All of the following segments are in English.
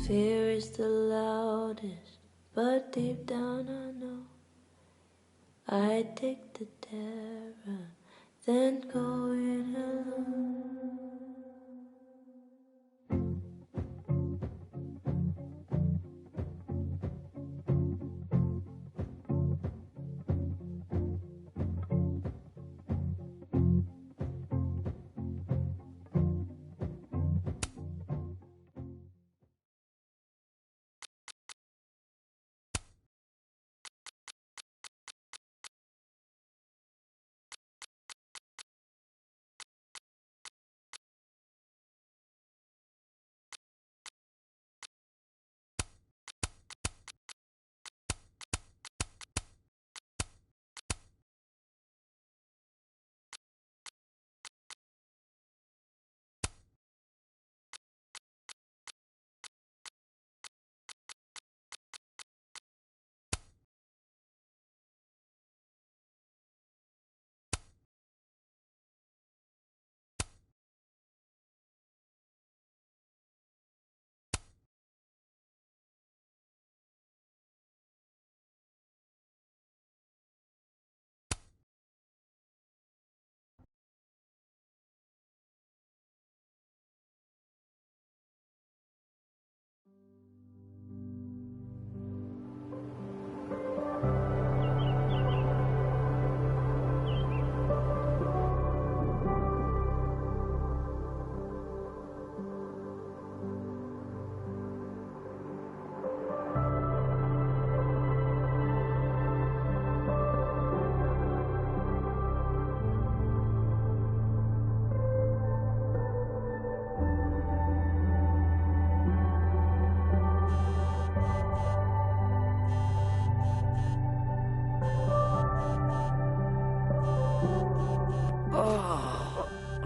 Fear is the loudest, but deep down I know I take the terror, then go it alone.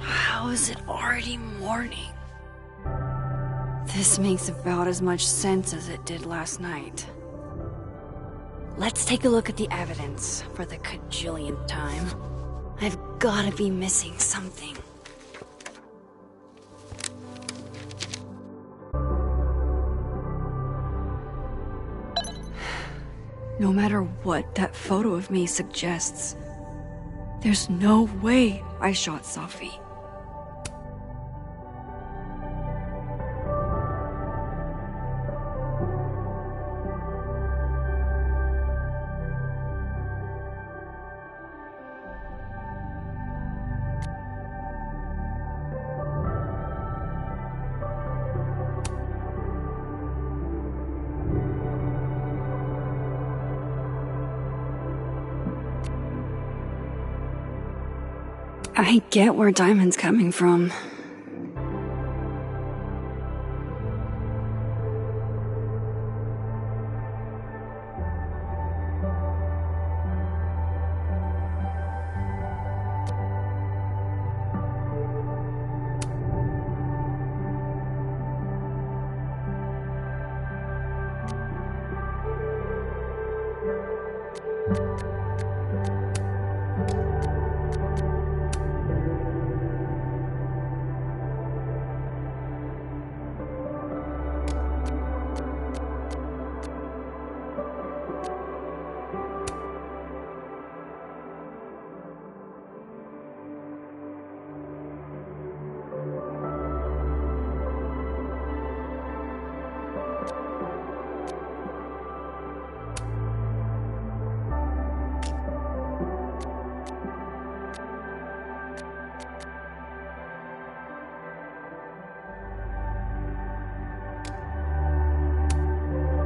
How is it already morning? This makes about as much sense as it did last night. Let's take a look at the evidence for the cajillionth time. I've gotta be missing something. No matter what that photo of me suggests, there's no way I shot Safi. I get where Diamond's coming from.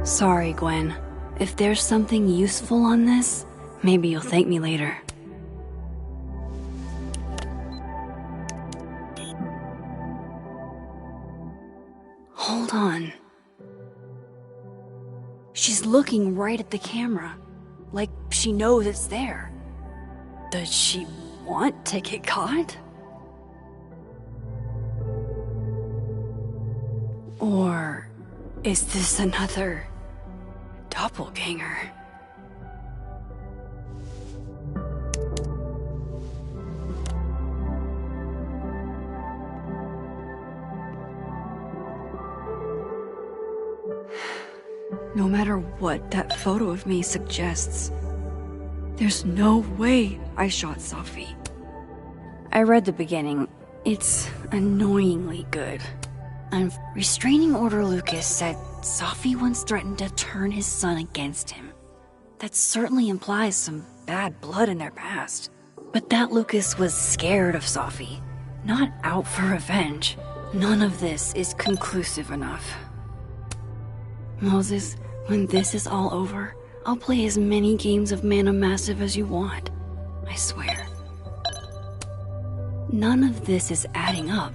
Sorry, Gwen. If there's something useful on this, maybe you'll thank me later. Hold on. She's looking right at the camera, like she knows it's there. Does she want to get caught? Or is this another doppelganger? No matter what that photo of me suggests, there's no way I shot Safi. I read the beginning. It's annoyingly good. And Restraining Order Lucas said Safi once threatened to turn his son against him. That certainly implies some bad blood in their past. But that Lucas was scared of Safi, not out for revenge. None of this is conclusive enough. Moses, when this is all over, I'll play as many games of Mana Massive as you want. I swear. None of this is adding up.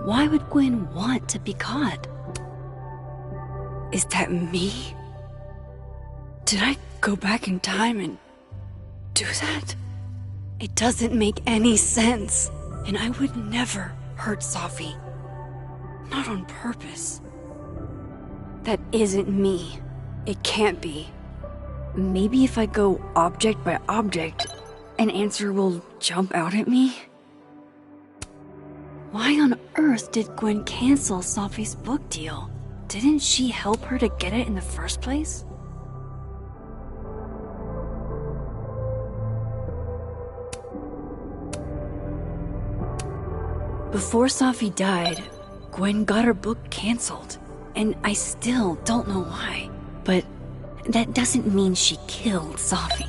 Why would Gwen want to be caught? Is that me? Did I go back in time and do that? It doesn't make any sense. And I would never hurt Safi. Not on purpose. That isn't me. It can't be. Maybe if I go object by object, an answer will jump out at me? Why on earth did Gwen cancel Safi's book deal? Didn't she help her to get it in the first place? Before Safi died, Gwen got her book canceled, and I still don't know why. But that doesn't mean she killed Safi.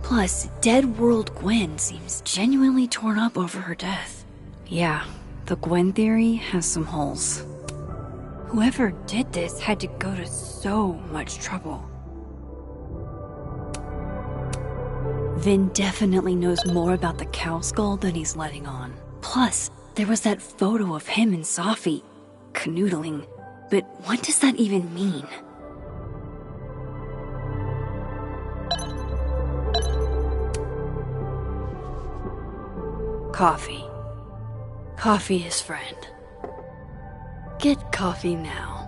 Plus, Dead World Gwen seems genuinely torn up over her death. Yeah, the Gwen theory has some holes. Whoever did this had to go to so much trouble. Vin definitely knows more about the cow skull than he's letting on. Plus, there was that photo of him and Safi canoodling. But what does that even mean? Coffee. Coffee is friend. Get coffee now.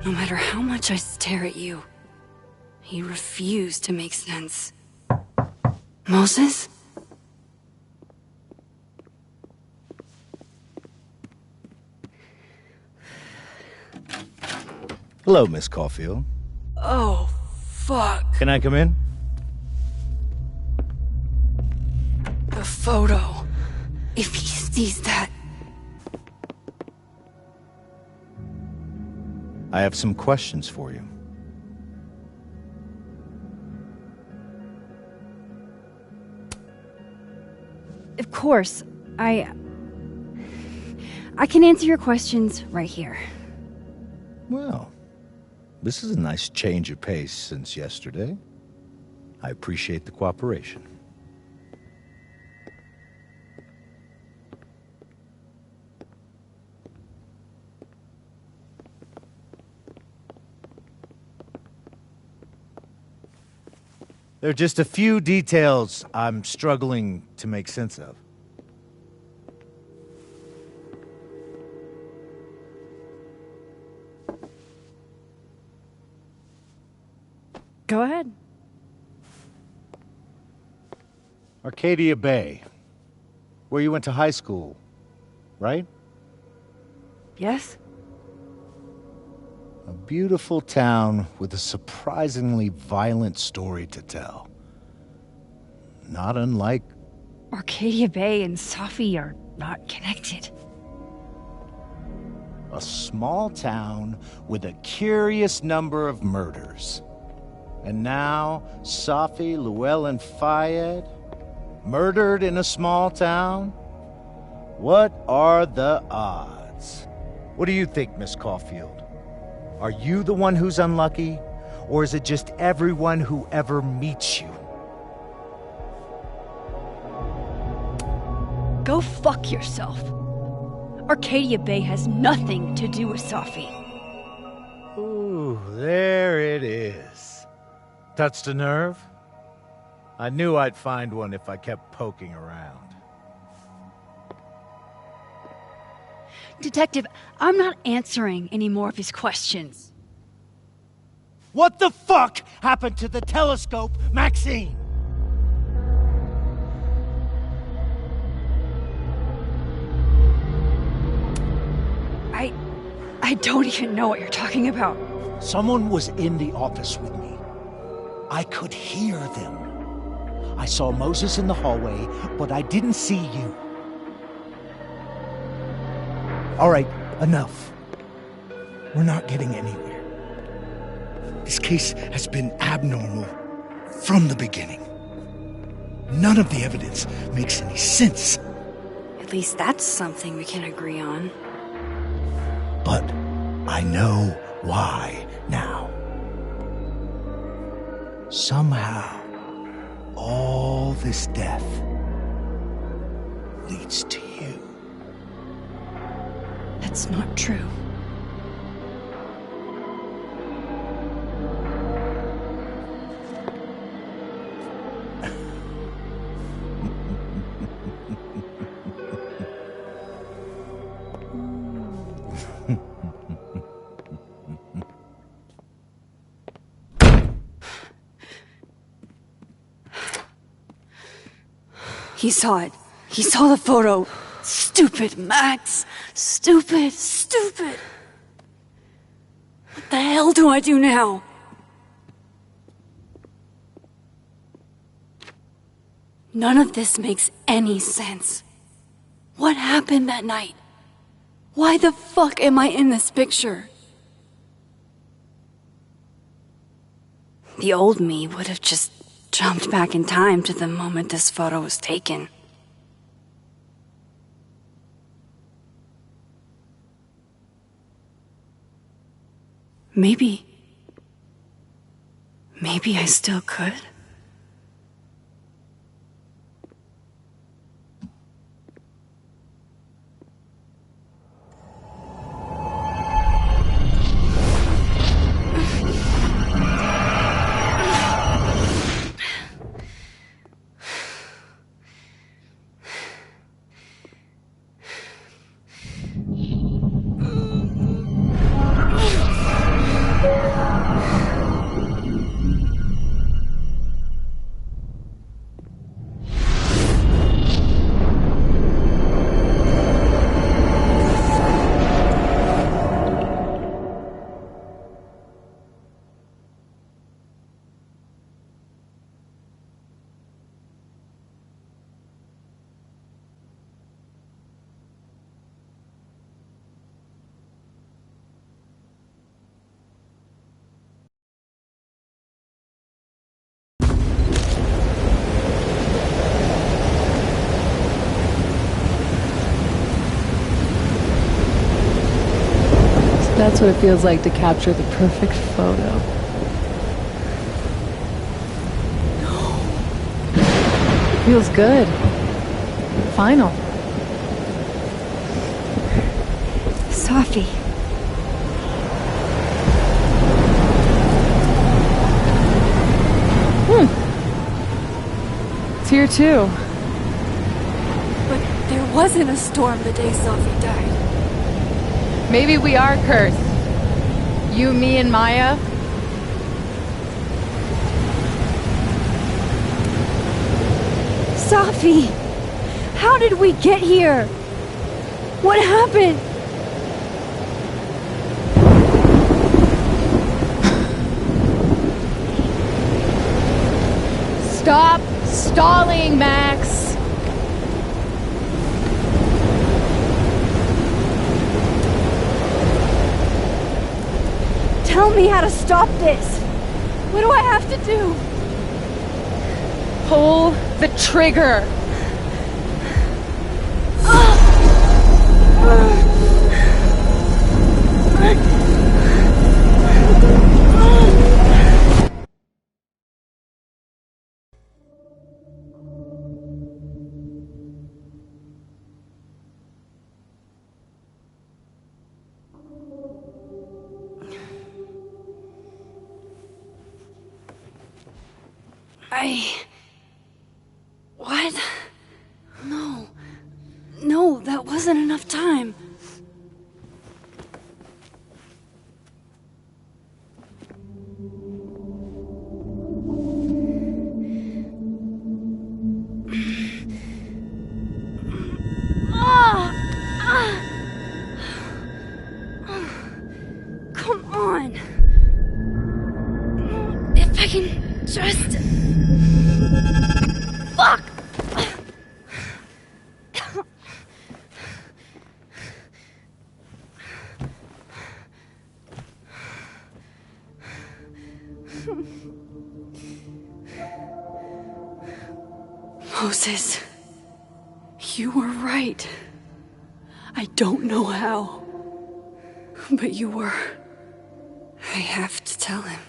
No matter how much I stare at you, you refuse to make sense. Moses? Hello, Miss Caulfield. Oh, fuck. Can I come in? The photo. If he sees that... I have some questions for you. Of course. I can answer your questions right here. Well, this is a nice change of pace since yesterday. I appreciate the cooperation. There are just a few details I'm struggling to make sense of. Go ahead. Arcadia Bay, where you went to high school, right? Yes? A beautiful town with a surprisingly violent story to tell. Not unlike... Arcadia Bay and Safi are not connected. A small town with a curious number of murders. And now, Safi, Llewellyn Fayed, murdered in a small town? What are the odds? What do you think, Miss Caulfield? Are you the one who's unlucky? Or is it just everyone who ever meets you? Go fuck yourself. Arcadia Bay has nothing to do with Safi. Ooh, there it is. Touched a nerve? I knew I'd find one if I kept poking around. Detective, I'm not answering any more of his questions. What the fuck happened to the telescope, Maxine? I don't even know what you're talking about. Someone was in the office with me. I could hear them. I saw Moses in the hallway, but I didn't see you. All right, enough. We're not getting anywhere. This case has been abnormal from the beginning. None of the evidence makes any sense. At least that's something we can agree on. But I know why now. Somehow, all this death leads to you. That's not true. He saw it. He saw the photo. Stupid, Max. Stupid, stupid. What the hell do I do now? None of this makes any sense. What happened that night? Why the fuck am I in this picture? The old me would have just jumped back in time to the moment this photo was taken. Maybe I still could. That's what it feels like to capture the perfect photo. It feels good. Final. Sophie. It's here too. But there wasn't a storm the day Sophie died. Maybe we are cursed. You, me, and Maya. Sophie! How did we get here? What happened? Stop stalling, Max! Tell me how to stop this! What do I have to do? Pull the trigger! What? No, that wasn't enough time. Moses, you were right. I don't know how, but you were. I have to tell him.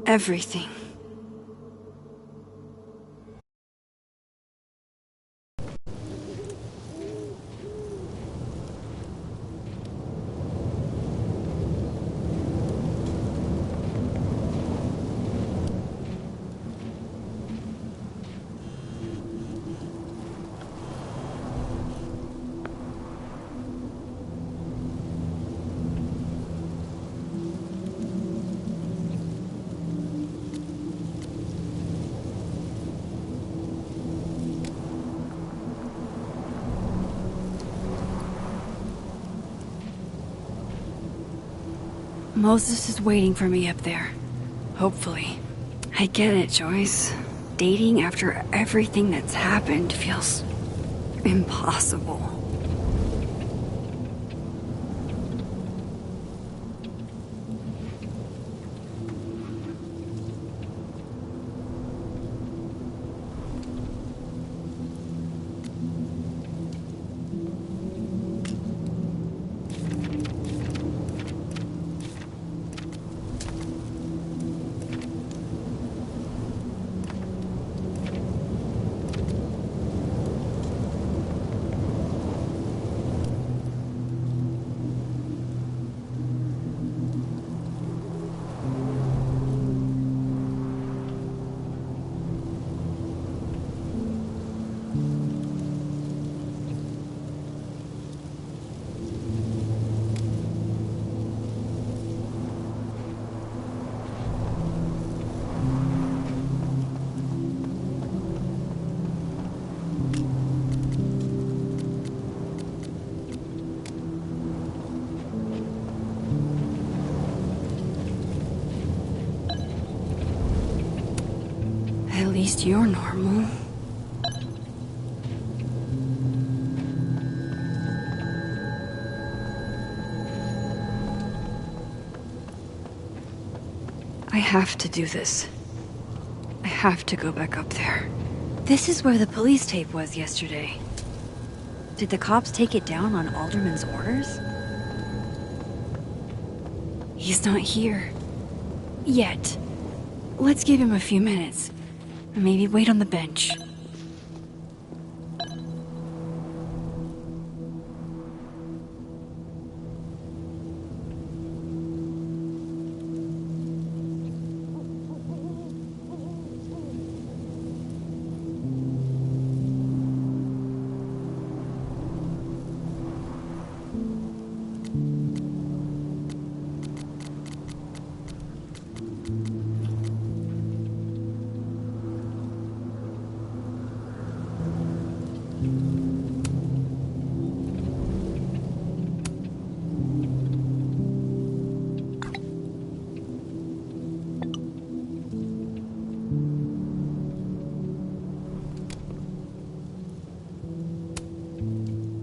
Everything. Moses is waiting for me up there. Hopefully. I get it, Joyce. Dating after everything that's happened feels impossible. At least you're normal. I have to do this. I have to go back up there. This is where the police tape was yesterday. Did the cops take it down on Alderman's orders? He's not here. Yet. Let's give him a few minutes. Maybe wait on the bench.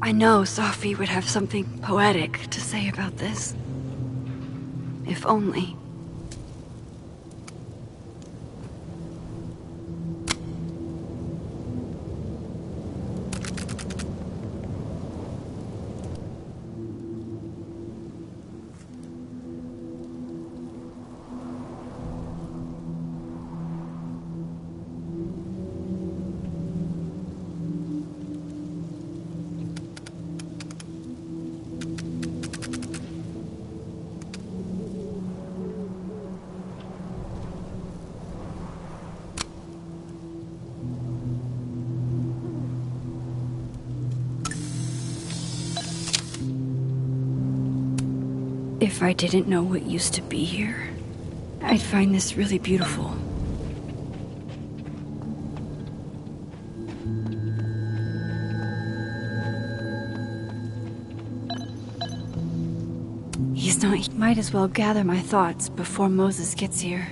I know Sophie would have something poetic to say about this. If only. If I didn't know what used to be here, I'd find this really beautiful. He's not here. Might as well gather my thoughts before Moses gets here.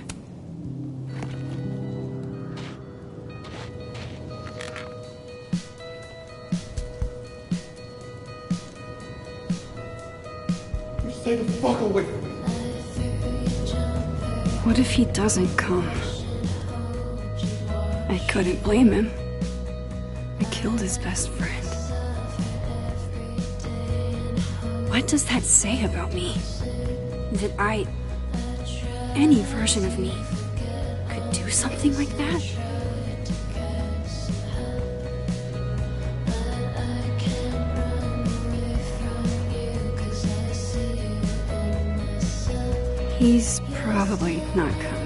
Stay the fuck away from me. What if he doesn't come? I couldn't blame him. I killed his best friend. What does that say about me? That any version of me, could do something like that? He's probably not coming.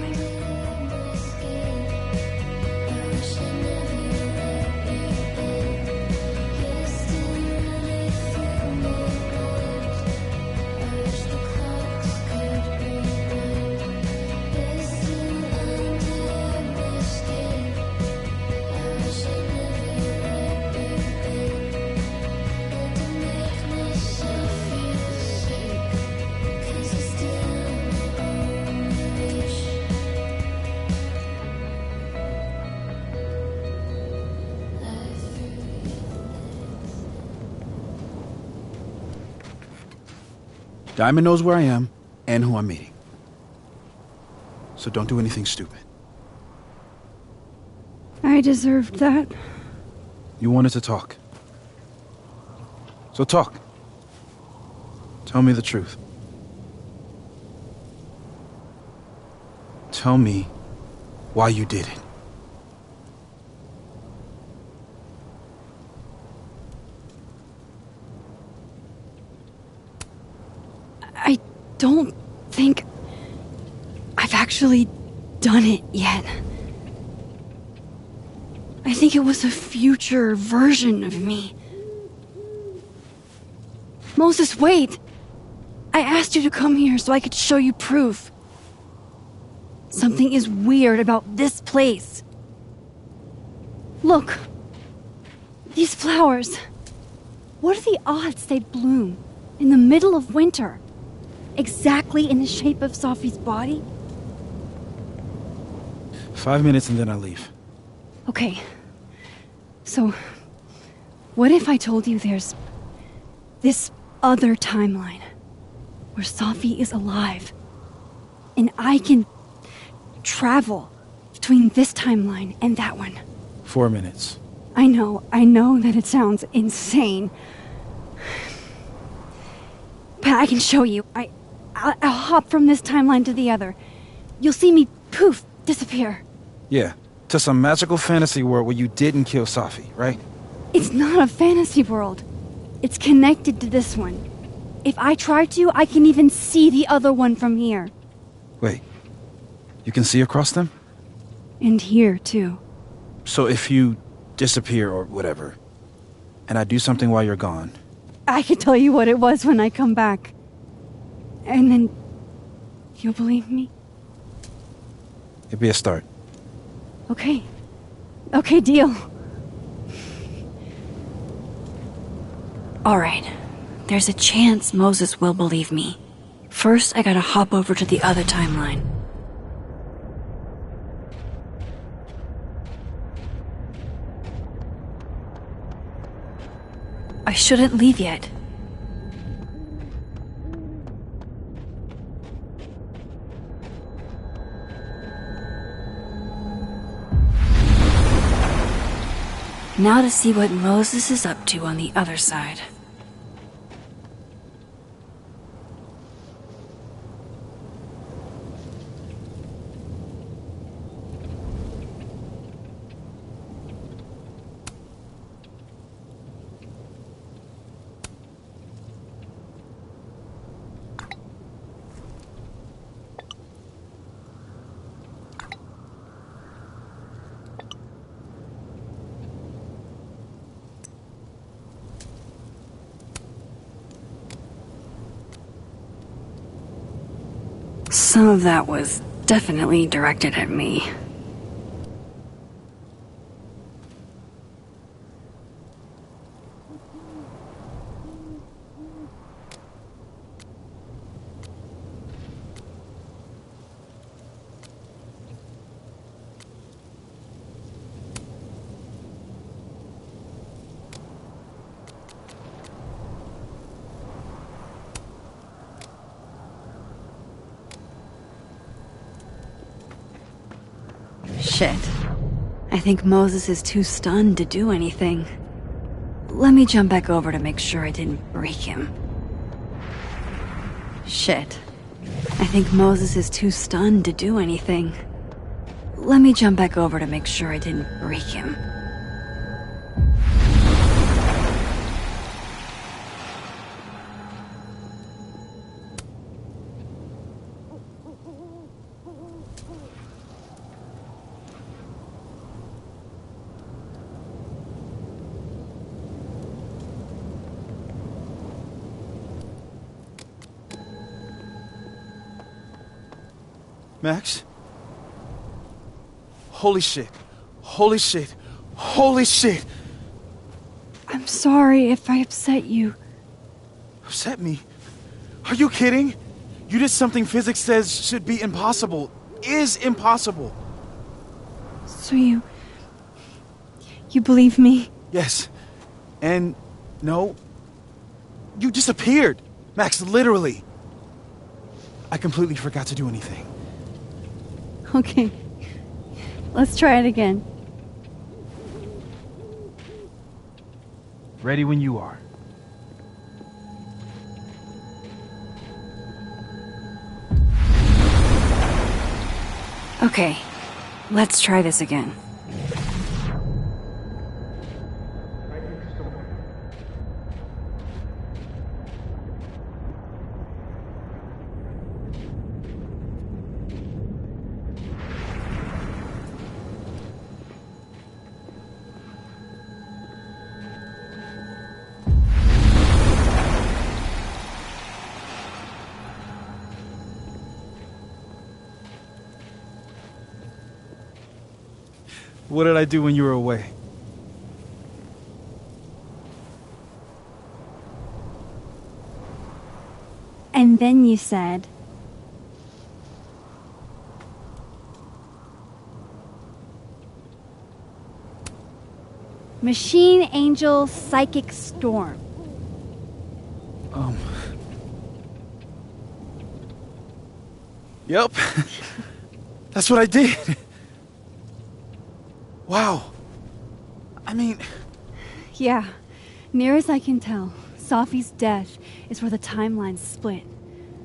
Diamond knows where I am and who I'm meeting. So don't do anything stupid. I deserved that. You wanted to talk. So talk. Tell me the truth. Tell me why you did it. I don't think I've actually done it yet. I think it was a future version of me. Moses, wait! I asked you to come here so I could show you proof. Something is weird about this place. Look. These flowers. What are the odds they'd bloom in the middle of winter? Exactly in the shape of Sophie's body? 5 minutes and then I leave. Okay. So, what if I told you there's this other timeline where Sophie is alive and I can travel between this timeline and that one? 4 minutes. I know that it sounds insane. But I can show you. I'll hop from this timeline to the other. You'll see me, poof, disappear. Yeah, to some magical fantasy world where you didn't kill Sophie, right? It's not a fantasy world. It's connected to this one. If I try to, I can even see the other one from here. Wait, you can see across them? And here, too. So if you disappear or whatever, and I do something while you're gone... I can tell you what it was when I come back. And then you'll believe me? It'd be a start. Okay. Okay, deal. Alright. There's a chance Moses will believe me. First, I gotta hop over to the other timeline. I shouldn't leave yet. Now to see what Moses is up to on the other side. Some of that was definitely directed at me. Shit. I think Moses is too stunned to do anything. Let me jump back over to make sure I didn't break him. Shit. I think Moses is too stunned to do anything. Let me jump back over to make sure I didn't break him. Max? Holy shit. Holy shit. Holy shit! I'm sorry if I upset you. Upset me? Are you kidding? You did something physics says should be impossible. Is impossible. So you believe me? Yes. And no. You disappeared. Max, literally. I completely forgot to do anything. Okay. Let's try it again. Ready when you are. Okay. Let's try this again. What did I do when you were away? And then you said... Machine Angel Psychic Storm. Yep. That's what I did. Wow. I mean... Yeah. Near as I can tell, Safi's death is where the timelines split.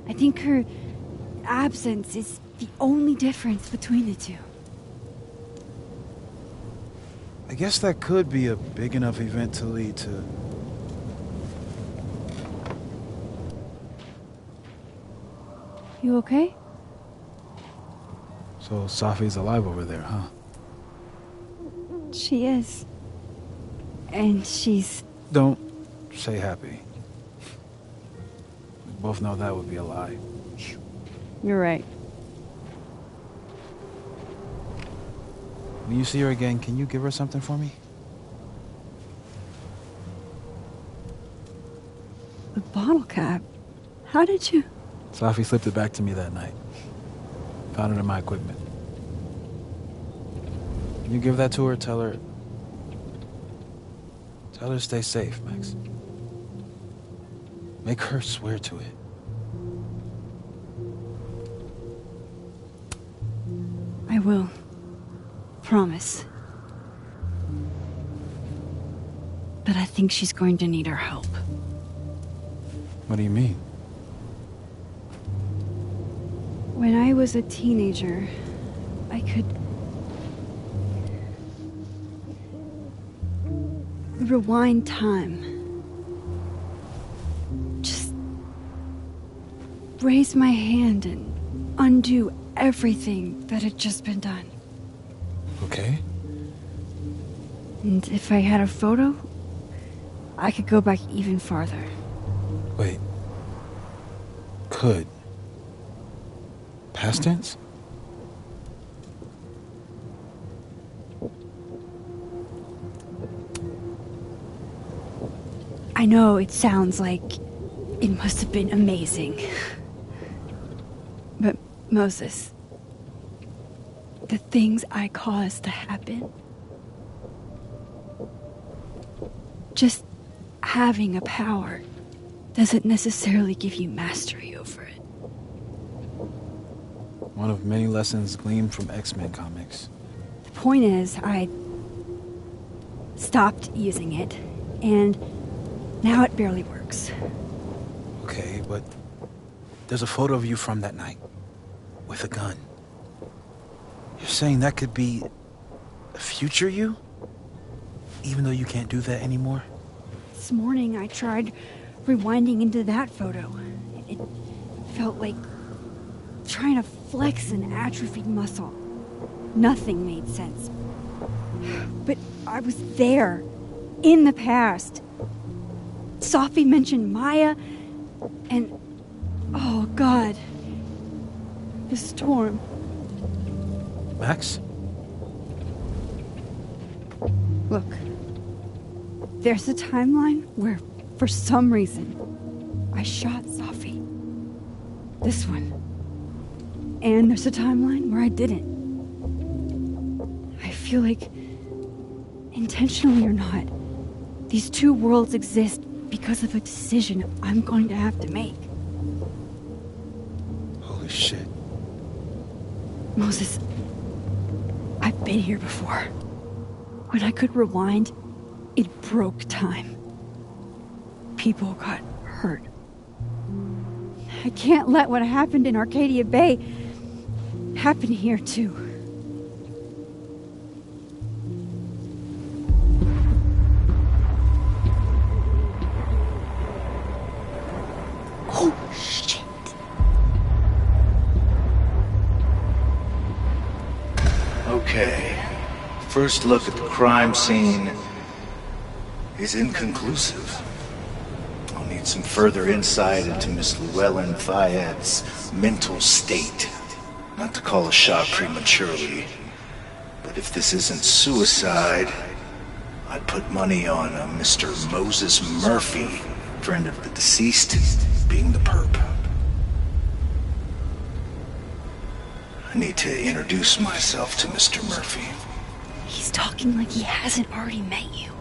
I think her absence is the only difference between the two. I guess that could be a big enough event to lead to... You okay? So Safi's alive over there, huh? She is. And she's... Don't say happy. We both know that would be a lie. You're right. When you see her again, can you give her something for me? The bottle cap? How did you... Safi slipped it back to me that night. Found it in my equipment. Can you give that to her? Tell her to stay safe, Max. Make her swear to it. I will. Promise. But I think she's going to need our help. What do you mean? When I was a teenager, I could... rewind time. Just... raise my hand and undo everything that had just been done. Okay. And if I had a photo, I could go back even farther. Wait. Could. Past tense? I know it sounds like it must have been amazing. But Moses, the things I caused to happen, just having a power doesn't necessarily give you mastery over it. One of many lessons gleaned from X-Men comics. point is, I stopped using it, and now it barely works. Okay, but there's a photo of you from that night, with a gun. You're saying that could be a future you? Even though you can't do that anymore? This morning I tried rewinding into that photo. It felt like trying to flex an atrophied muscle. Nothing made sense. But I was there, in the past. Sophie mentioned Maya, and oh God, the storm. Max? Look, there's a timeline where, for some reason, I shot Sophie. This one. And there's a timeline where I didn't. I feel like, intentionally or not, these two worlds exist because of a decision I'm going to have to make. Holy shit. Moses, I've been here before. When I could rewind, it broke time. People got hurt. I can't let what happened in Arcadia Bay happen here, too. Oh, shit. Okay. First look at the crime scene is inconclusive. I'll need some further insight into Miss Llewellyn Fayette's mental state. Not to call a shot prematurely, but if this isn't suicide, I'd put money on a Mr. Moses Murphy, friend of the deceased, being the perp. I need to introduce myself to Mr. Murphy. He's talking like he hasn't already met you.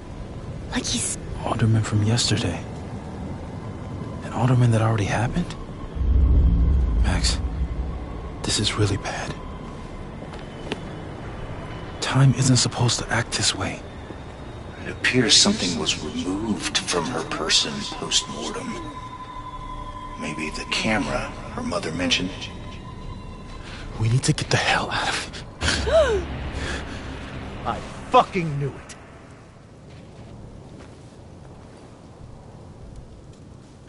Like he's... Alderman from yesterday. An alderman that already happened? Max, this is really bad. Time isn't supposed to act this way. It appears something was removed from her person post-mortem. Maybe the camera her mother mentioned. We need to get the hell out of here. I fucking knew it.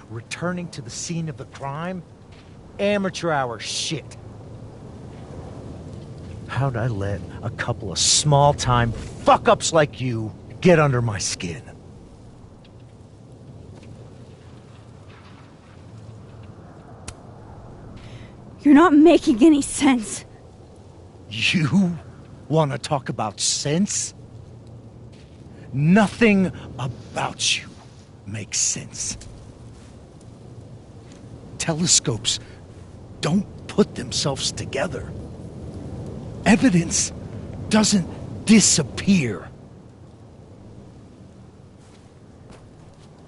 Returning to the scene of the crime? Amateur hour shit. How'd I let a couple of small-time fuck-ups like you get under my skin? You're not making any sense. You want to talk about sense? Nothing about you makes sense. Telescopes don't put themselves together. Evidence doesn't disappear.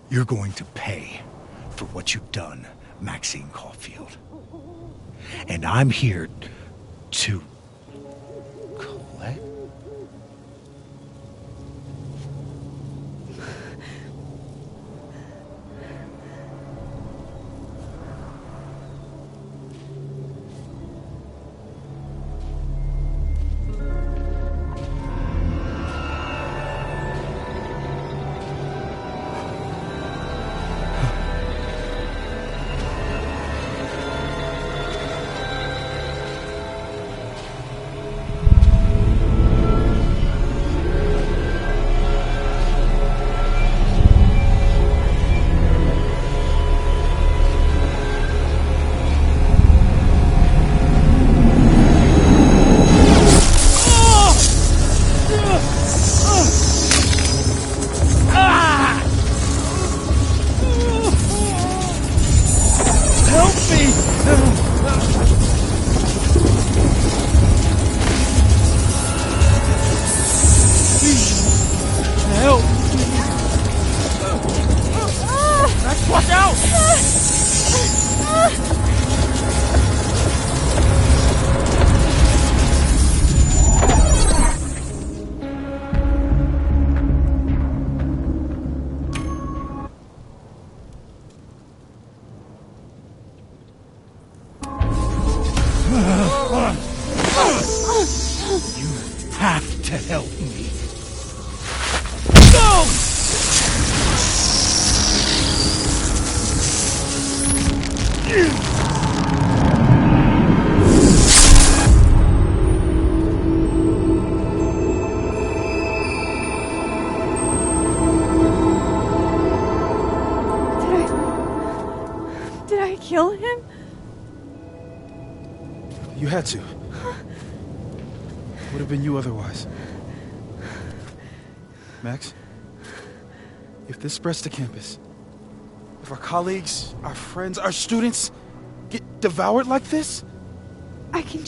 You're going to pay for what you've done, Maxine Caulfield. And I'm here to collect. had to. Would have been you otherwise. Max, if this spreads to campus, if our colleagues, our friends, our students get devoured like this... I can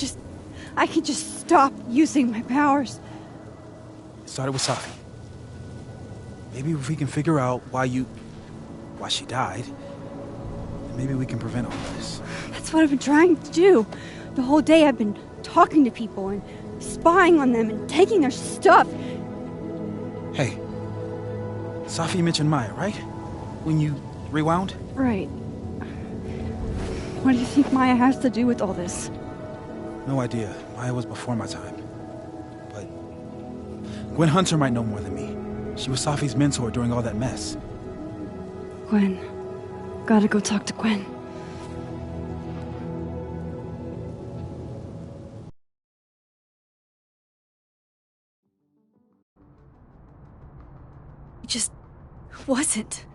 just stop using my powers. It started with Safi. Maybe if we can figure out why she died, then maybe we can prevent all this. That's what I've been trying to do. The whole day I've been talking to people and spying on them and taking their stuff. Hey, Safi mentioned Maya, right? When you rewound? Right. What do you think Maya has to do with all this? No idea. Maya was before my time. But Gwen Hunter might know more than me. She was Safi's mentor during all that mess. Gwen. Gotta go talk to Gwen. It just wasn't.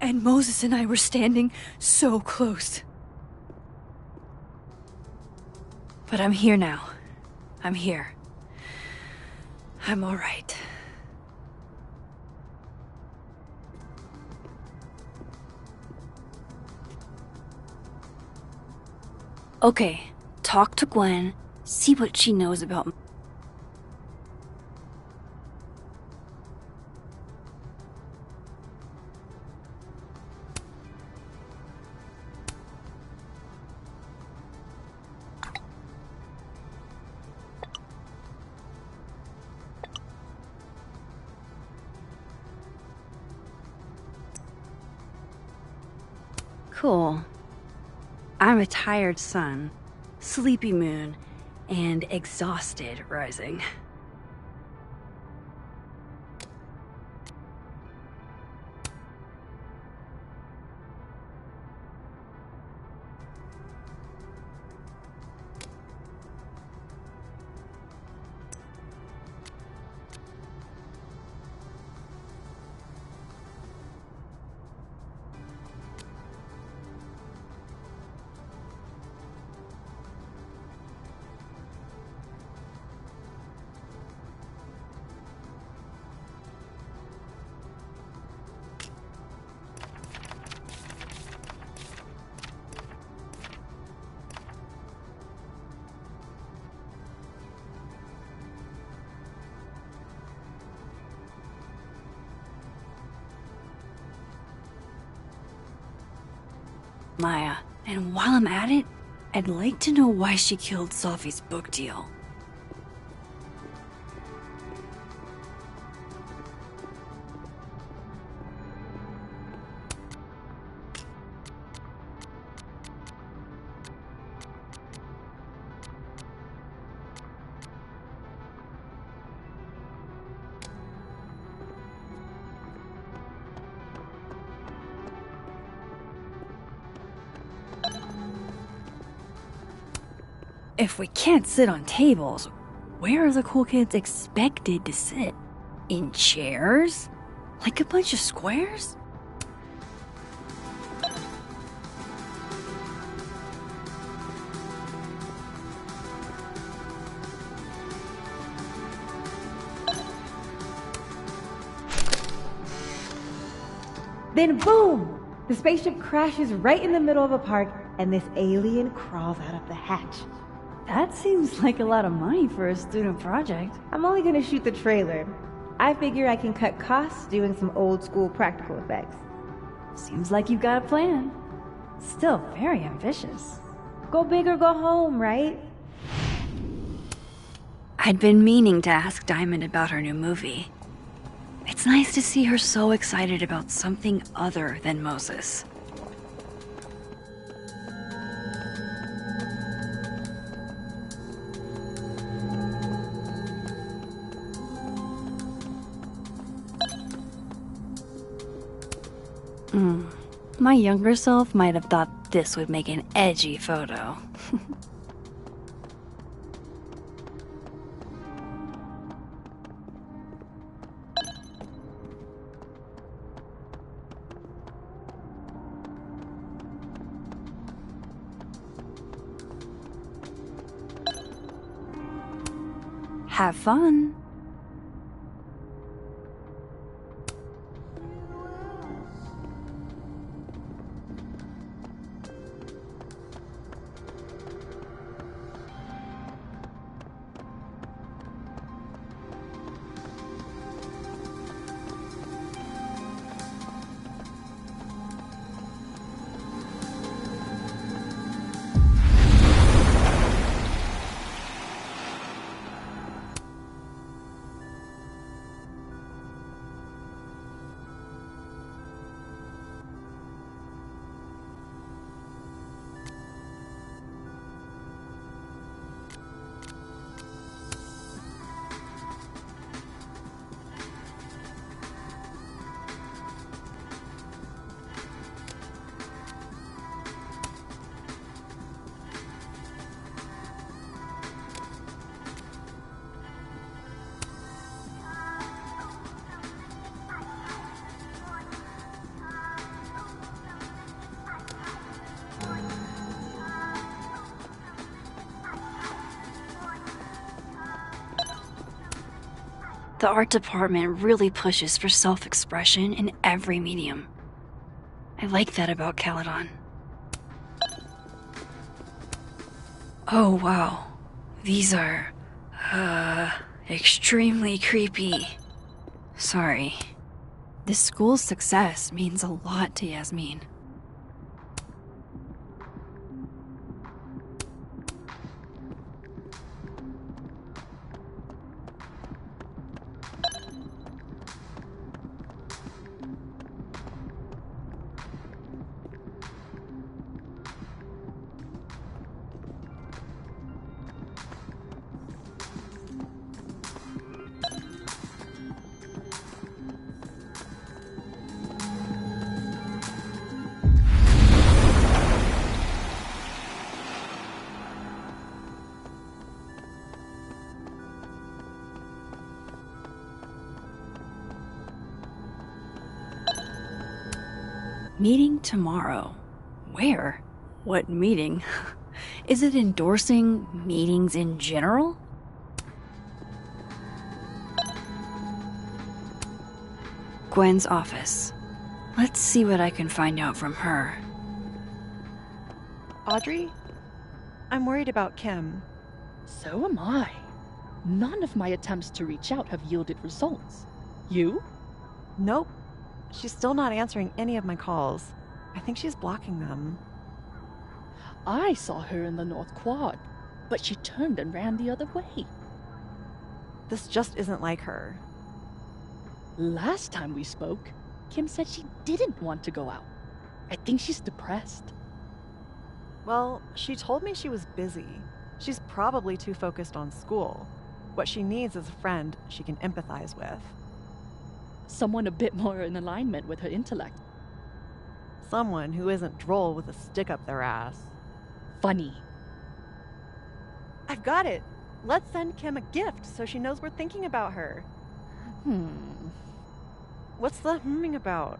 And Moses and I were standing so close. But I'm here now. I'm here. I'm all right. Okay, talk to Gwen, see what she knows about... Cool. I'm a tired sun, sleepy moon, and exhausted rising. Maya, and while I'm at it, I'd like to know why she killed Safi's book deal. If we can't sit on tables, where are the cool kids expected to sit? In chairs? Like a bunch of squares? Then boom! The spaceship crashes right in the middle of a park, and this alien crawls out of the hatch. That seems like a lot of money for a student project. I'm only gonna shoot the trailer. I figure I can cut costs doing some old school practical effects. Seems like you've got a plan. Still very ambitious. Go big or go home, right? I'd been meaning to ask Diamond about her new movie. It's nice to see her so excited about something other than Moses. My younger self might have thought this would make an edgy photo. Have fun. The art department really pushes for self-expression in every medium. I like that about Caledon. Oh wow, these are, extremely creepy. Sorry. This school's success means a lot to Yasmin. Meeting tomorrow. Where? What meeting? Is it endorsing meetings in general? Gwen's office. Let's see what I can find out from her. Audrey? I'm worried about Kim. So am I. None of my attempts to reach out have yielded results. You? Nope. She's still not answering any of my calls. I think she's blocking them. I saw her in the North Quad, but she turned and ran the other way. This just isn't like her. Last time we spoke, Kim said she didn't want to go out. I think she's depressed. Well, she told me she was busy. She's probably too focused on school. What she needs is a friend she can empathize with. Someone a bit more in alignment with her intellect. Someone who isn't droll with a stick up their ass. Funny. I've got it! Let's send Kim a gift so she knows we're thinking about her. What's the humming about?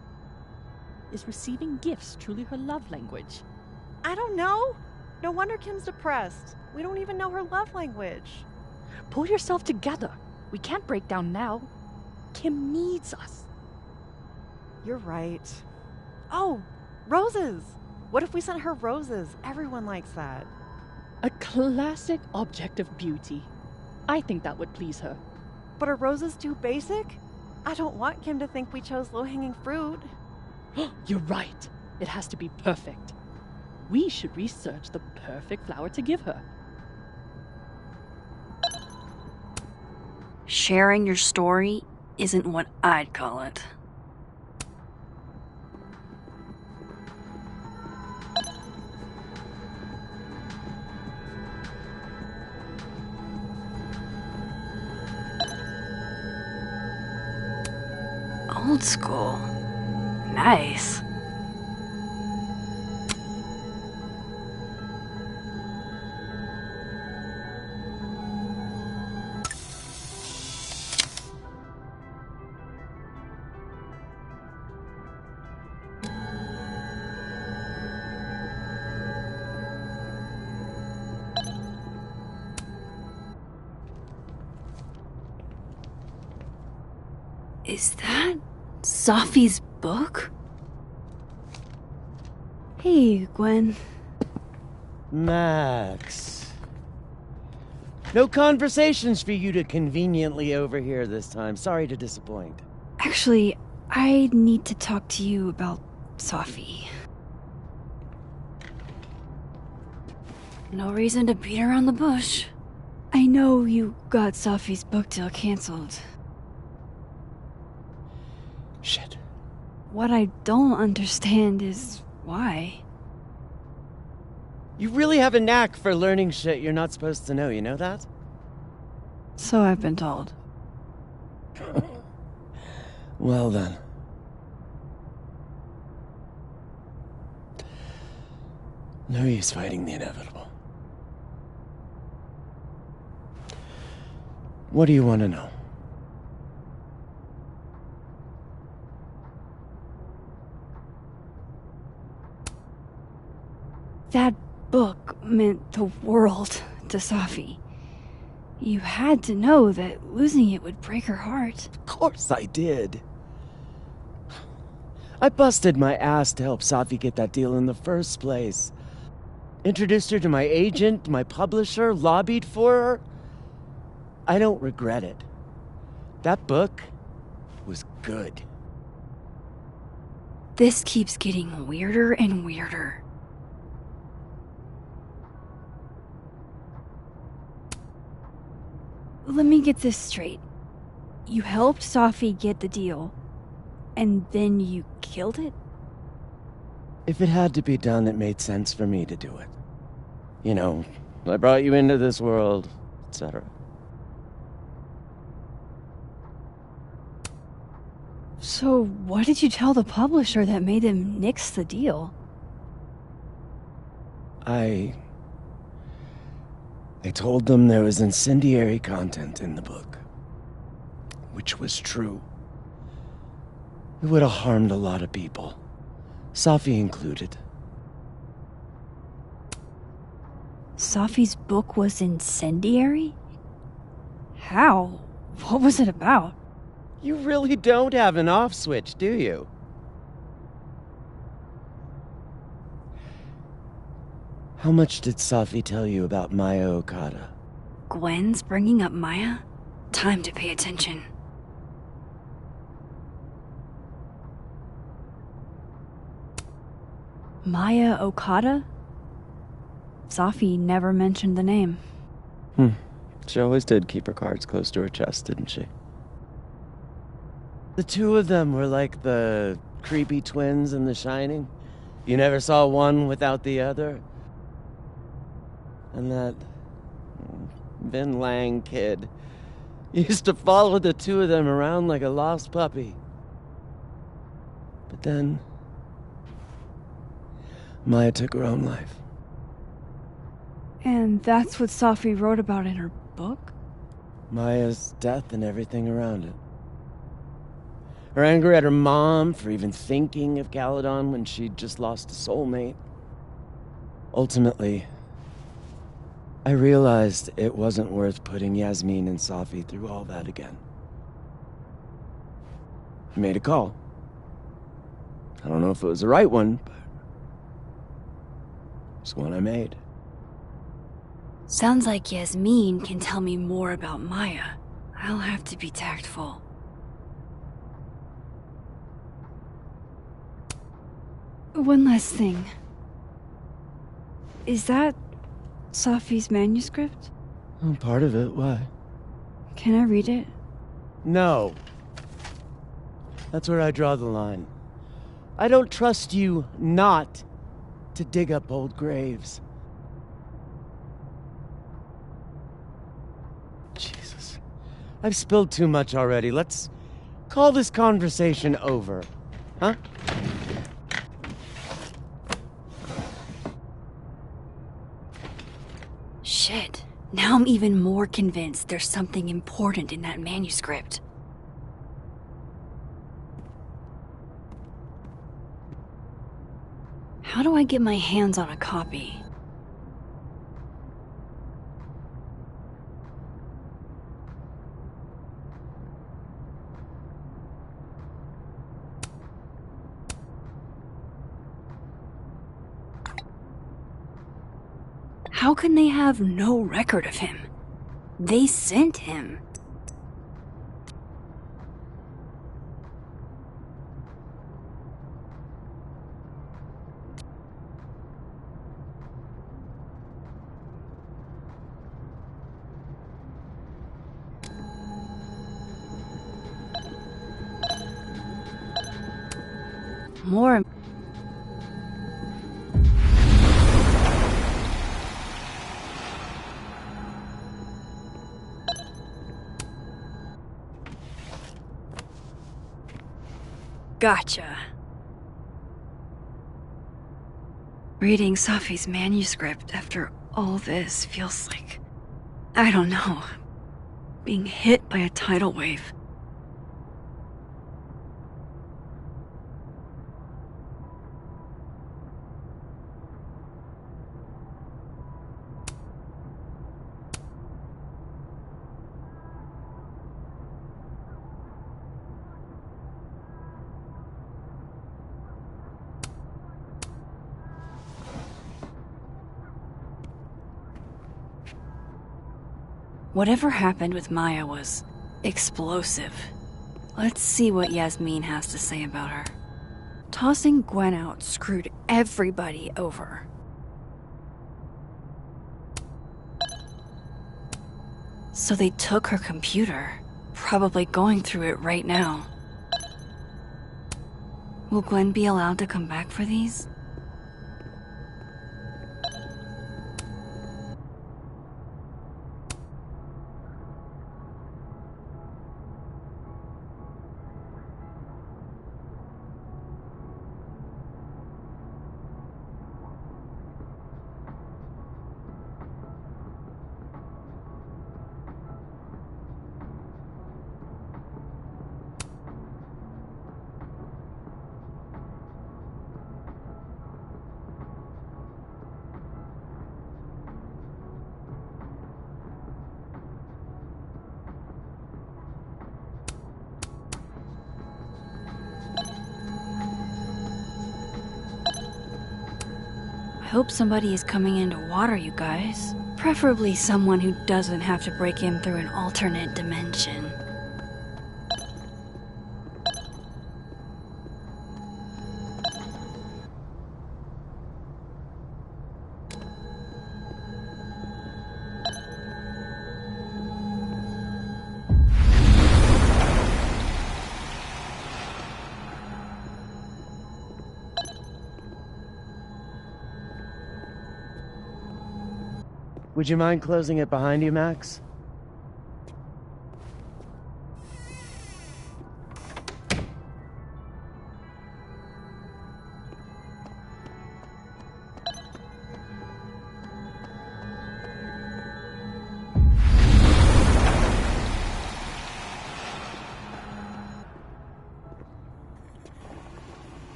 Is receiving gifts truly her love language? I don't know. No wonder Kim's depressed. We don't even know her love language. Pull yourself together. We can't break down now. Kim needs us. You're right. Oh, roses! What if we sent her roses? Everyone likes that. A classic object of beauty. I think that would please her. But are roses too basic? I don't want Kim to think we chose low-hanging fruit. You're right. It has to be perfect. We should research the perfect flower to give her. Sharing your story isn't what I'd call it. Old school. Nice. Is that Sophie's book? Hey, Gwen. Max. No conversations for you to conveniently overhear this time. Sorry to disappoint. Actually, I need to talk to you about Sophie. No reason to beat around the bush. I know you got Sophie's book deal canceled. Shit. What I don't understand is why. You really have a knack for learning shit you're not supposed to know, you know that? So I've been told. Well then. No use fighting the inevitable. What do you want to know? That book meant the world to Sophie. You had to know that losing it would break her heart. Of course I did. I busted my ass to help Sophie get that deal in the first place. Introduced her to my agent, my publisher, lobbied for her. I don't regret it. That book was good. This keeps getting weirder and weirder. Let me get this straight. You helped Sophie get the deal, and then you killed it? If it had to be done, it made sense for me to do it. You know, I brought you into this world, etc. So what did you tell the publisher that made them nix the deal? I told them there was incendiary content in the book. Which was true. It would have harmed a lot of people. Sophie included. Sophie's book was incendiary? How? What was it about? You really don't have an off switch, do you? How much did Sophie tell you about Maya Okada? Gwen's bringing up Maya? Time to pay attention. Maya Okada? Sophie never mentioned the name. She always did keep her cards close to her chest, didn't she? The two of them were like the creepy twins in The Shining. You never saw one without the other. And that Vin Lang kid used to follow the two of them around like a lost puppy. But then Maya took her own life. And that's what Sophie wrote about in her book? Maya's death and everything around it. Her anger at her mom for even thinking of Caledon when she'd just lost a soulmate. Ultimately, I realized it wasn't worth putting Yasmin and Sophie through all that again. I made a call. I don't know if it was the right one, but it's one I made. Sounds like Yasmin can tell me more about Maya. I'll have to be tactful. One last thing. Is that Sophie's manuscript? Oh, part of it, why? Can I read it? No. That's where I draw the line. I don't trust you not to dig up old graves. Jesus. I've spilled too much already. Let's call this conversation over. Huh? Shit. Now I'm even more convinced there's something important in that manuscript. How do I get my hands on a copy? How can they have no record of him? They sent him. More. Gotcha. Reading Safi's manuscript after all this feels like, I don't know, being hit by a tidal wave. Whatever happened with Maya was explosive. Let's see what Yasmin has to say about her. Tossing Gwen out screwed everybody over. So they took her computer, probably going through it right now. Will Gwen be allowed to come back for these? I hope somebody is coming in to water you guys. Preferably someone who doesn't have to break in through an alternate dimension. Would you mind closing it behind you, Max?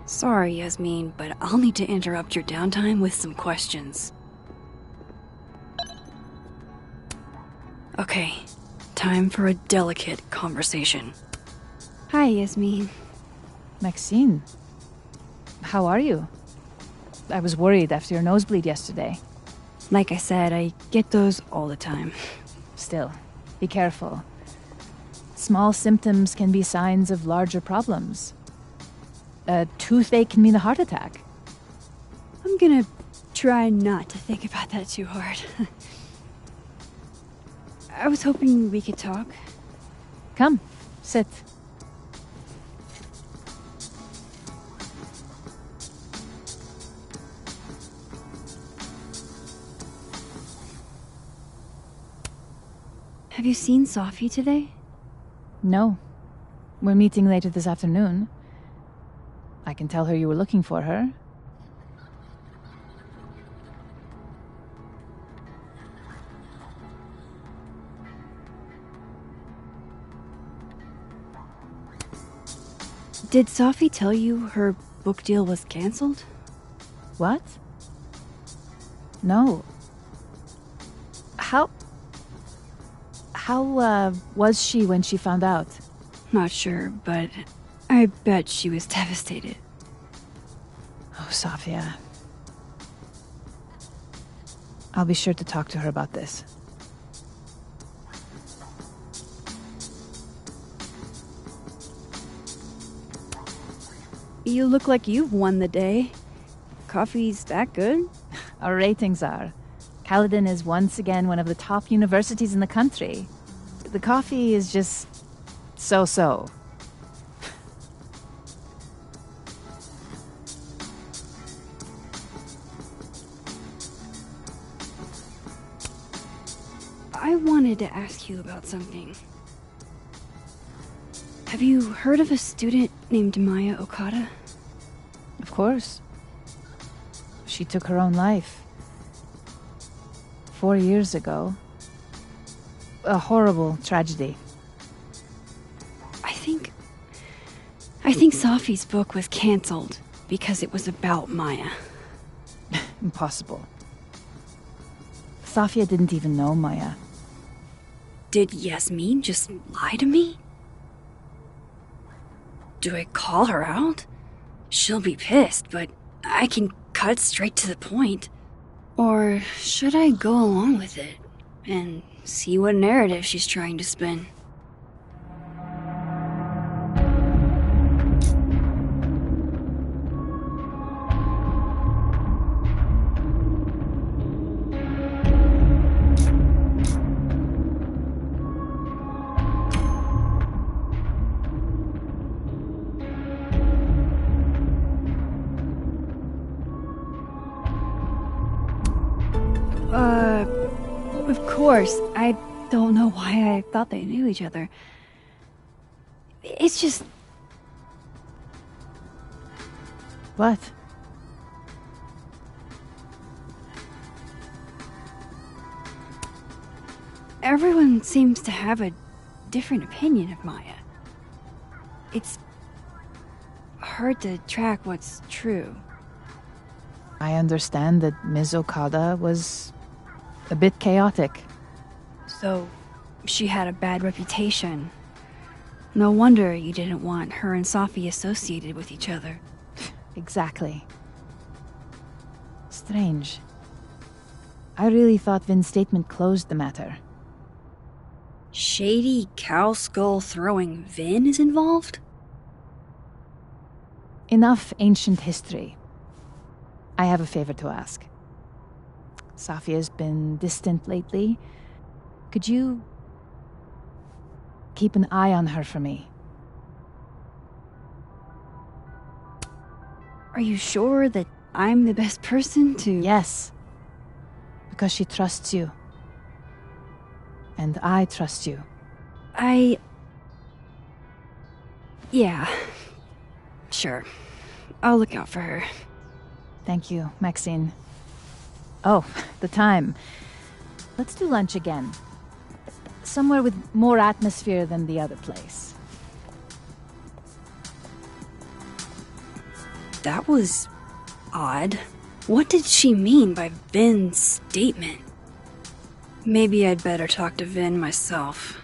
Sorry, Yasmin, but I'll need to interrupt your downtime with some questions. Okay, time for a delicate conversation. Hi, Yasmin. Maxine, how are you? I was worried after your nosebleed yesterday. Like I said, I get those all the time. Still, be careful. Small symptoms can be signs of larger problems. A toothache can mean a heart attack. I'm gonna try not to think about that too hard. I was hoping we could talk. Come, sit. Have you seen Safi today? No. We're meeting later this afternoon. I can tell her you were looking for her. Did Safi tell you her book deal was cancelled? What? No. How was she when she found out? Not sure, but I bet she was devastated. Oh, Safia. I'll be sure to talk to her about this. You look like you've won the day. Coffee's that good? Our ratings are. Caledon is once again one of the top universities in the country. The coffee is just so-so. I wanted to ask you about something. Have you heard of a student named Maya Okada? Of course. She took her own life. 4 years ago. A horrible tragedy. I think Safi's book was cancelled because it was about Maya. Impossible. Safia didn't even know Maya. Did Yasmin just lie to me? Do I call her out? She'll be pissed, but I can cut straight to the point. Or should I go along with it and see what narrative she's trying to spin? Of course. I don't know why I thought they knew each other. It's just... What? Everyone seems to have a different opinion of Maya. It's hard to track what's true. I understand that Ms. Okada was a bit chaotic. So, she had a bad reputation. No wonder you didn't want her and Safi associated with each other. Exactly. Strange. I really thought Vin's statement closed the matter. Shady cow skull throwing Vin is involved? Enough ancient history. I have a favor to ask. Safia's been distant lately. Could you keep an eye on her for me? Are you sure that I'm the best person to... Yes. Because she trusts you. And I trust you. Yeah. Sure. I'll look out for her. Thank you, Maxine. Oh, the time. Let's do lunch again. Somewhere with more atmosphere than the other place. That was odd. What did she mean by Vin's statement? Maybe I'd better talk to Vin myself.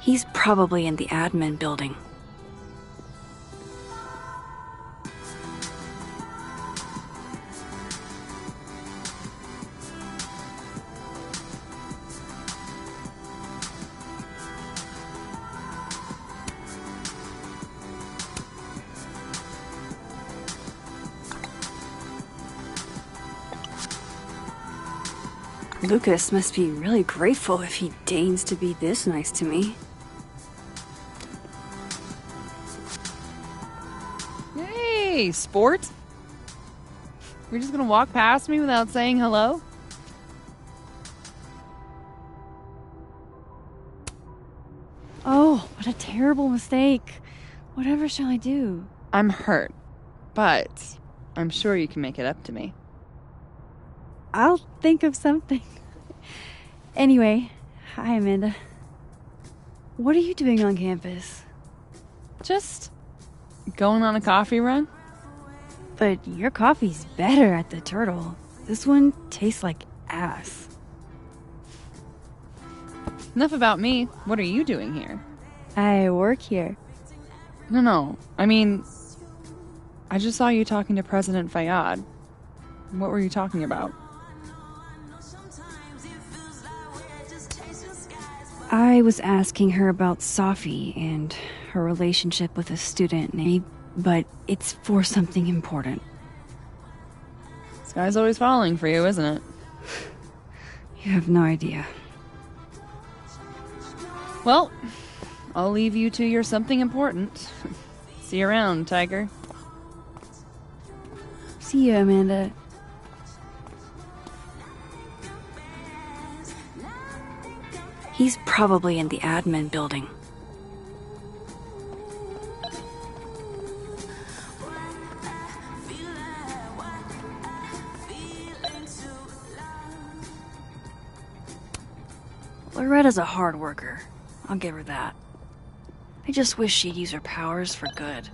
He's probably in the admin building. Lucas must be really grateful if he deigns to be this nice to me. Hey, sport. You're just gonna walk past me without saying hello? Oh, what a terrible mistake. Whatever shall I do? I'm hurt, but I'm sure you can make it up to me. I'll think of something. Anyway, hi, Amanda. What are you doing on campus? Just going on a coffee run? But your coffee's better at the Turtle. This one tastes like ass. Enough about me. What are you doing here? I work here. No. I mean, I just saw you talking to President Fayyad. What were you talking about? I was asking her about Safi and her relationship with a student named, but it's for something important. This guy's always falling for you, isn't it? You have no idea. Well, I'll leave you to your something important. See you around, Tiger. See you, Amanda. He's probably in the admin building. Loretta's a hard worker. I'll give her that. I just wish she'd use her powers for good.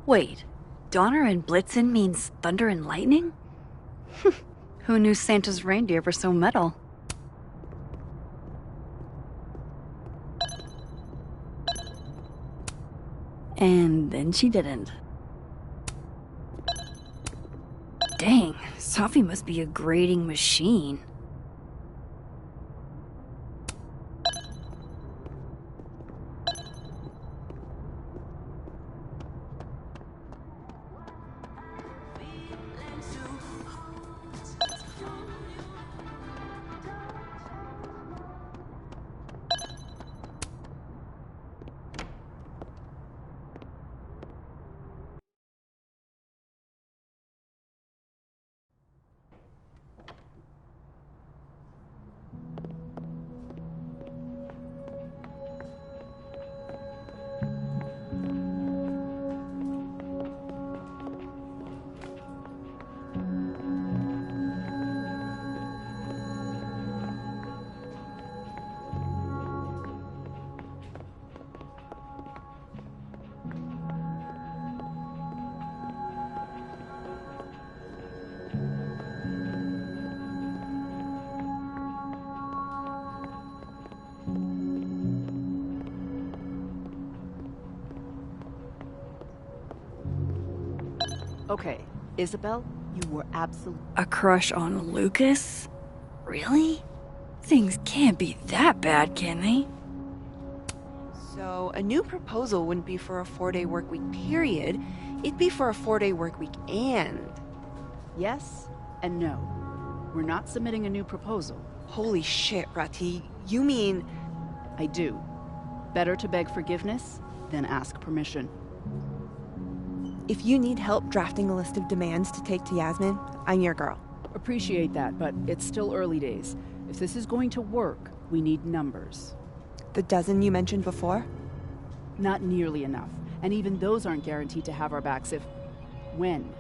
Wait, Donner and Blitzen means thunder and lightning? Who knew Santa's reindeer were so metal? And then she didn't. Dang, Safi must be a grading machine. Okay, Isabel, you were absolutely... A crush on Lucas? Really? Things can't be that bad, can they? So, a new proposal wouldn't be for a 4-day work week period. It'd be for a 4-day work week and... Yes and no. We're not submitting a new proposal. Holy shit, Rati. You mean... I do. Better to beg forgiveness than ask permission. If you need help drafting a list of demands to take to Yasmin, I'm your girl. Appreciate that, but it's still early days. If this is going to work, we need numbers. The dozen you mentioned before? Not nearly enough. And even those aren't guaranteed to have our backs when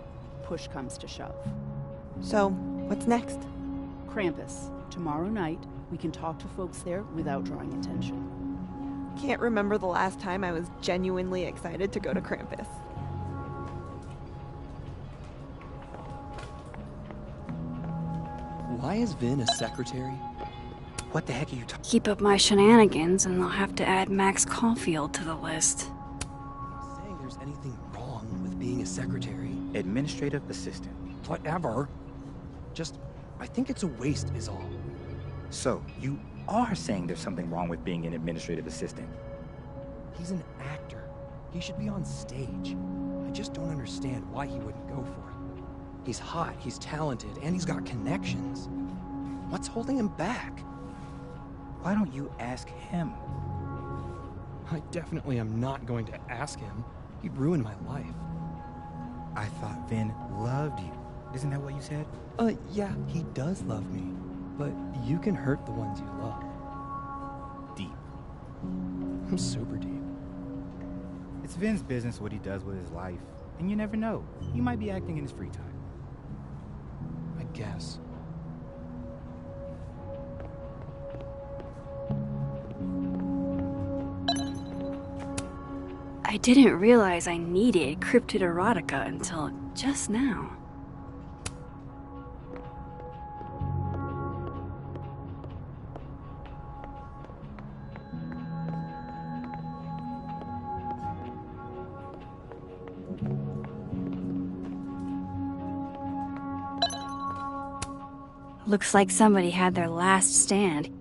push comes to shove. So, what's next? Krampus. Tomorrow night, we can talk to folks there without drawing attention. Can't remember the last time I was genuinely excited to go to Krampus. Why is Vin a secretary? What the heck are you talking? Keep up my shenanigans and I'll have to add Max Caulfield to the list. I'm saying there's anything wrong with being a secretary. Administrative assistant. Whatever. Just, I think it's a waste is all. So, you are saying there's something wrong with being an administrative assistant? He's an actor. He should be on stage. I just don't understand why he wouldn't go for it. He's hot, he's talented, and he's got connections. What's holding him back? Why don't you ask him? I definitely am not going to ask him. He'd ruin my life. I thought Vin loved you. Isn't that what you said? Yeah, he does love me. But you can hurt the ones you love. Deep. I'm super deep. It's Vin's business what he does with his life. And you never know. He might be acting in his free time. I guess. I didn't realize I needed cryptid erotica until just now. Looks like somebody had their last stand.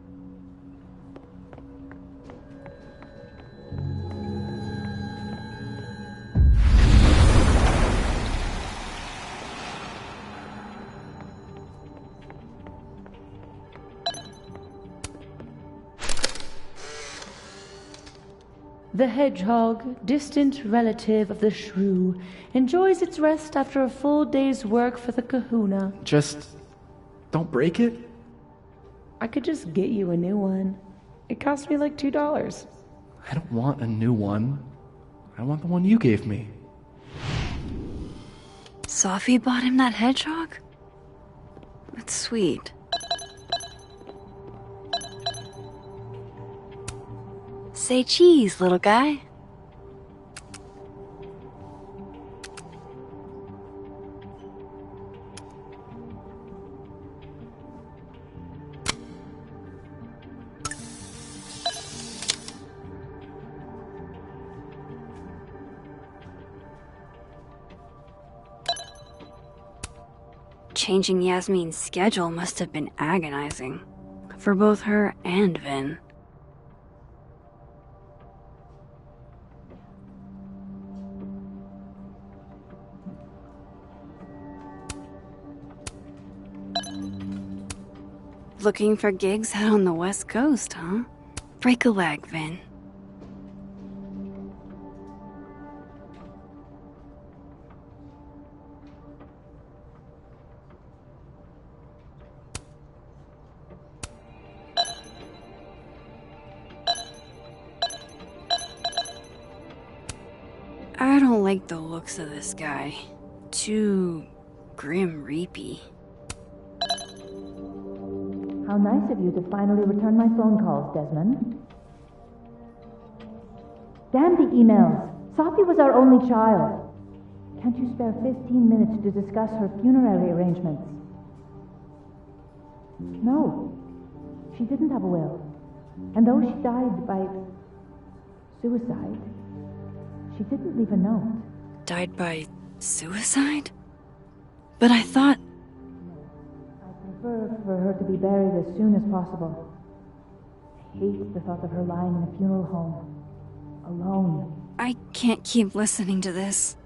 The hedgehog, distant relative of the shrew, enjoys its rest after a full day's work for the kahuna. Just don't break it? I could just get you a new one. It cost me like $2. I don't want a new one. I want the one you gave me. Sophie bought him that hedgehog? That's sweet. Say cheese, little guy. Changing Yasmin's schedule must have been agonizing for both her and Vin. Looking for gigs out on the West Coast, huh? Break a leg, Vin. I don't like the looks of this guy. Too grim reapy. How nice of you to finally return my phone calls, Desmond. Damn the emails. Sophie was our only child. Can't you spare 15 minutes to discuss her funerary arrangements? No. She didn't have a will. And though she died by suicide, she didn't leave a note. Died by suicide? But I thought... I prefer for her to be buried as soon as possible. I hate the thought of her lying in a funeral home, alone. I can't keep listening to this.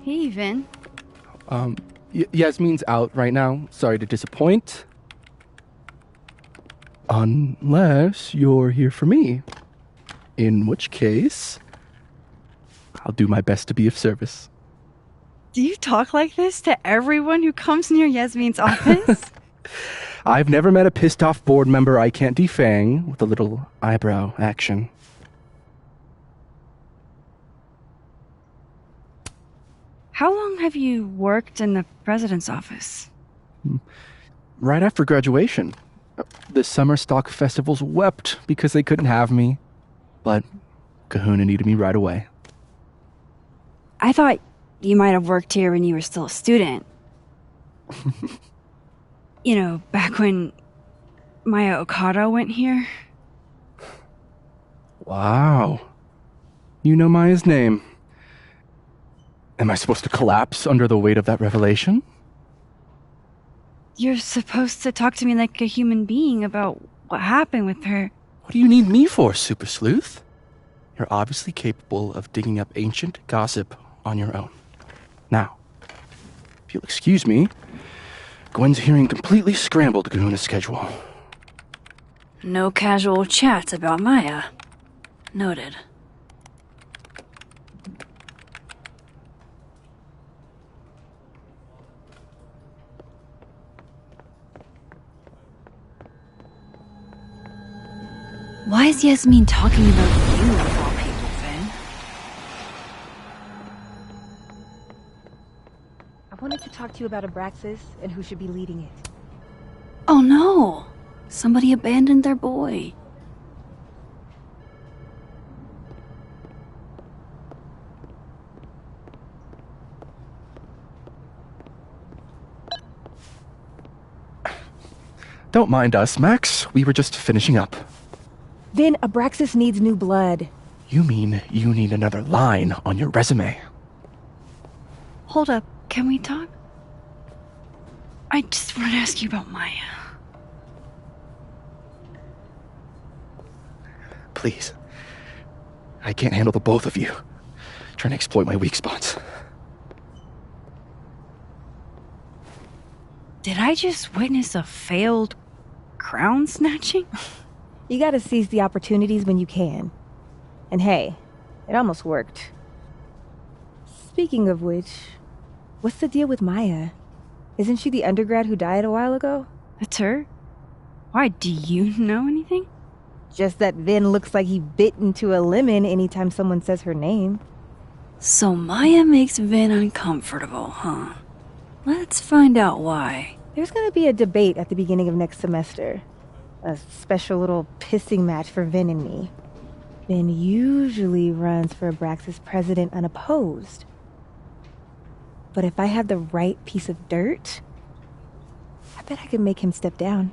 Hey, Vin. Yasmin's out right now. Sorry to disappoint. Unless you're here for me. In which case, I'll do my best to be of service. Do you talk like this to everyone who comes near Yasmin's office? I've never met a pissed off board member I can't defang with a little eyebrow action. How long have you worked in the president's office? Right after graduation. The summer stock festivals wept because they couldn't have me. But Kahuna needed me right away. I thought you might have worked here when you were still a student. You know, back when Maya Okada went here. Wow. You know Maya's name. Am I supposed to collapse under the weight of that revelation? You're supposed to talk to me like a human being about what happened with her. What do you need me for, Super Sleuth? You're obviously capable of digging up ancient gossip on your own. Now, if you'll excuse me, Gwen's hearing completely scrambled Kahuna's schedule. No casual chats about Maya. Noted. Why is Yasmin talking about you of all people, Vin? I wanted to talk to you about Abraxas and who should be leading it. Oh no! Somebody abandoned their boy. Don't mind us, Max. We were just finishing up. Vin, Abraxas needs new blood. You mean you need another line on your resume? Hold up, can we talk? I just want to ask you about Maya. Please. I can't handle the both of you trying to exploit my weak spots. Did I just witness a failed crown snatching? You gotta seize the opportunities when you can. And hey, it almost worked. Speaking of which, what's the deal with Maya? Isn't she the undergrad who died a while ago? That's her? Why, do you know anything? Just that Vin looks like he bit into a lemon anytime someone says her name. So Maya makes Vin uncomfortable, huh? Let's find out why. There's gonna be a debate at the beginning of next semester. A special little pissing match for Vin and me. Vin usually runs for Abraxas president unopposed. But if I have the right piece of dirt, I bet I could make him step down.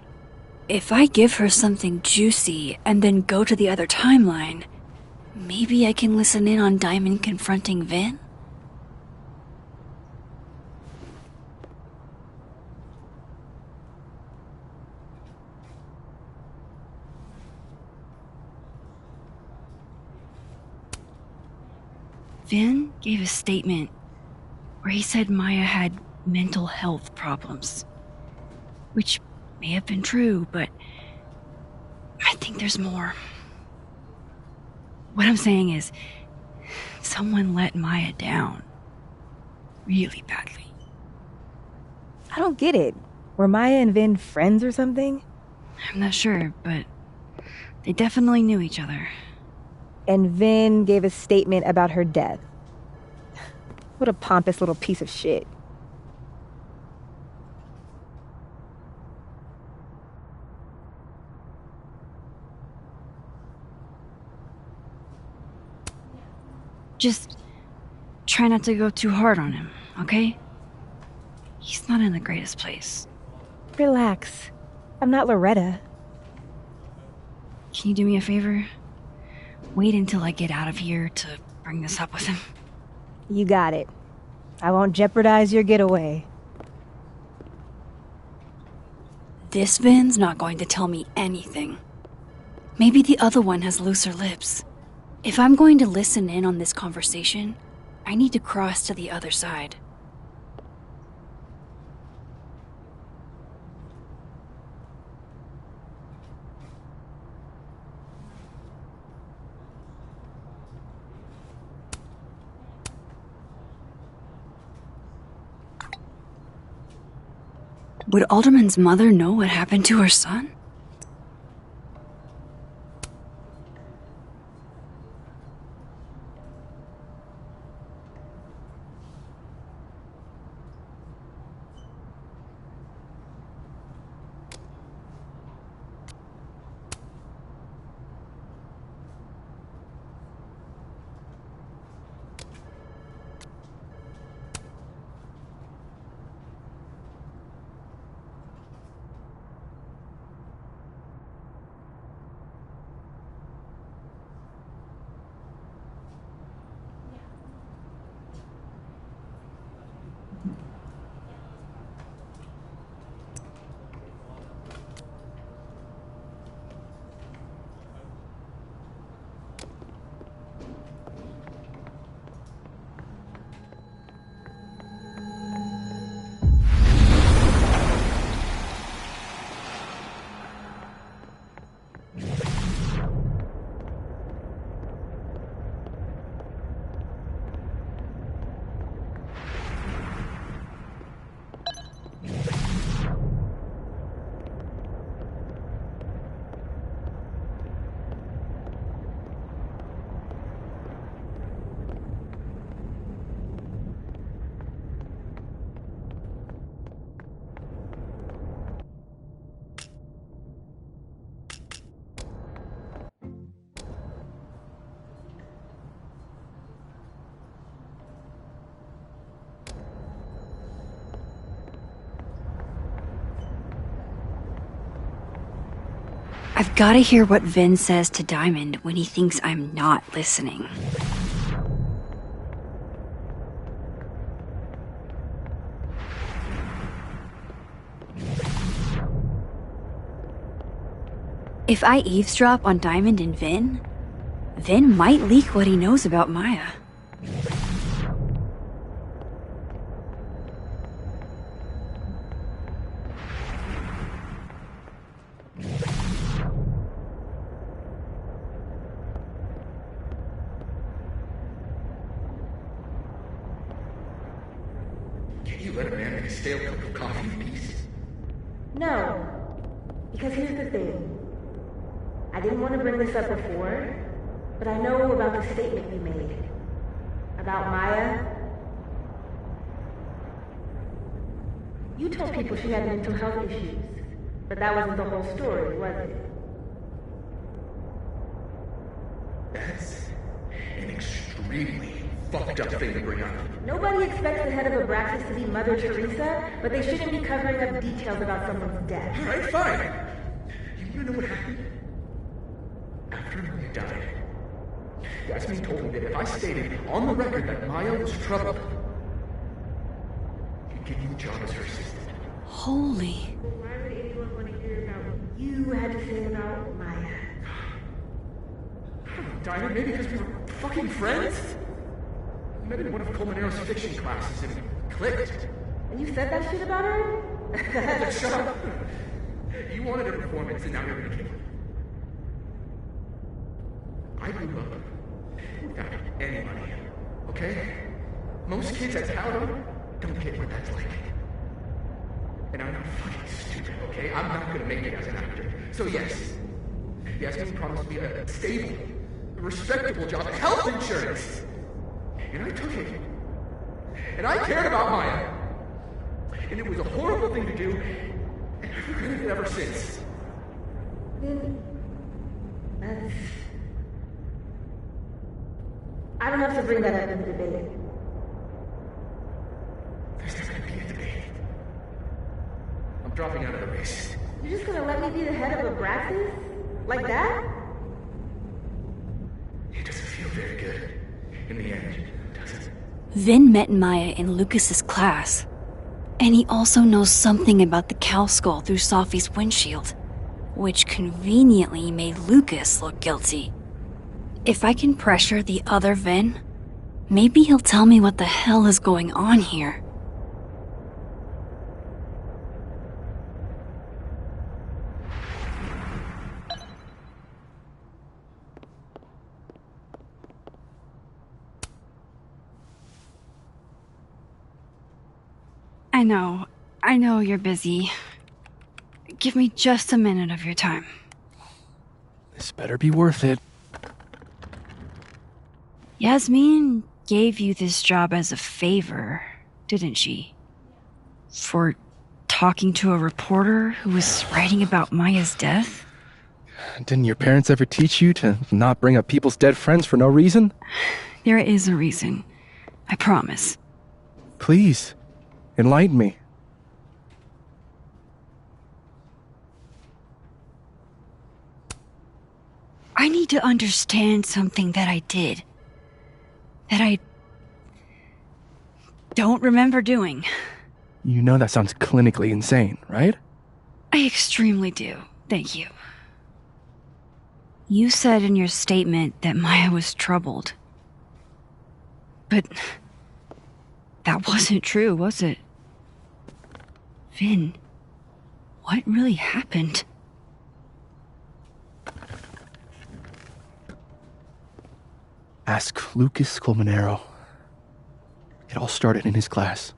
If I give her something juicy and then go to the other timeline, maybe I can listen in on Diamond confronting Vin? Vin gave a statement where he said Maya had mental health problems. Which may have been true, but I think there's more. What I'm saying is, someone let Maya down. Really badly. I don't get it. Were Maya and Vin friends or something? I'm not sure, but they definitely knew each other. And Vin gave a statement about her death. What a pompous little piece of shit. Just try not to go too hard on him, okay? He's not in the greatest place. Relax. I'm not Loretta. Can you do me a favor? Wait until I get out of here to bring this up with him. You got it. I won't jeopardize your getaway. This Vin's not going to tell me anything. Maybe the other one has looser lips. If I'm going to listen in on this conversation, I need to cross to the other side. Would Alderman's mother know what happened to her son? I've got to hear what Vin says to Diamond when he thinks I'm not listening. If I eavesdrop on Diamond and Vin, Vin might leak what he knows about Maya. Can you let a man make a stale cup of coffee in peace? No. Because here's the thing. I didn't want to bring this up before, but I know about the statement you made. About Maya. You told people she had mental health issues, but that wasn't the whole story, was it? That's an extremely fucked up thing to bring up. Nobody expects the head of Abraxas to be Mother Teresa, but they shouldn't be covering up details about someone's death. Alright, fine. You know what happened? After Maya died, Yasmin told me that if I stated on the record that Maya was troubled, he'd give you a job as her assistant. Holy. Why would anyone want to hear about what you had to say about Maya? I don't know, Diamond, maybe because we were fucking friends? We met in one of Colmenaro's fiction classes and clicked. And you said that shit about her? Shut up. You wanted a performance and now you're gonna kill it. I grew up without any money, okay? Most kids at Talon don't get what that's like. And I'm not fucking stupid, okay? I'm not gonna make it as an actor. So yes, Yasmin promised me a stable, respectable job, health insurance. And I took it. And I cared about Maya. And it was a horrible thing to do, and I've regretted it ever since. Then that's... I don't have to bring that up in the debate. There's never gonna be a debate. I'm dropping out of the race. You're just gonna let me be the head of Abraxas? Like that? It doesn't feel very good. In the end, does it? Vin met Maya in Lucas's class. And he also knows something about the cow skull through Sophie's windshield, which conveniently made Lucas look guilty. If I can pressure the other Vin, maybe he'll tell me what the hell is going on here. I know you're busy. Give me just a minute of your time. This better be worth it. Yasmin gave you this job as a favor, didn't she? For talking to a reporter who was writing about Maya's death? Didn't your parents ever teach you to not bring up people's dead friends for no reason? There is a reason. I promise. Please, enlighten me. I need to understand something that I did. That I don't remember doing. You know that sounds clinically insane, right? I extremely do. Thank you. You said in your statement that Maya was troubled. But that wasn't true, was it? Vin, what really happened? Ask Lucas Colmenero. It all started in his class.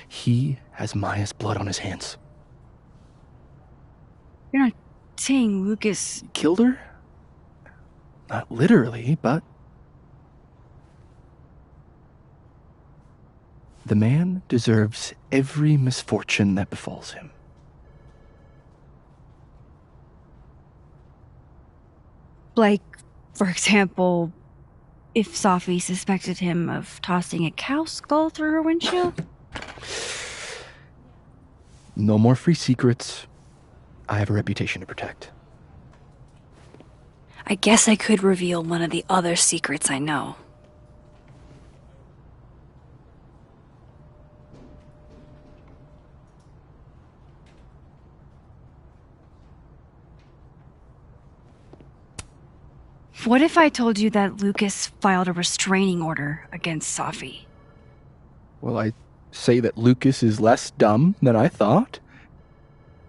He has Maya's blood on his hands. You're not saying Lucas killed her? Not literally, but... The man deserves every misfortune that befalls him. Like, for example, if Sophie suspected him of tossing a cow skull through her windshield? No more free secrets. I have a reputation to protect. I guess I could reveal one of the other secrets I know. What if I told you that Lucas filed a restraining order against Safi? Well, I say that Lucas is less dumb than I thought.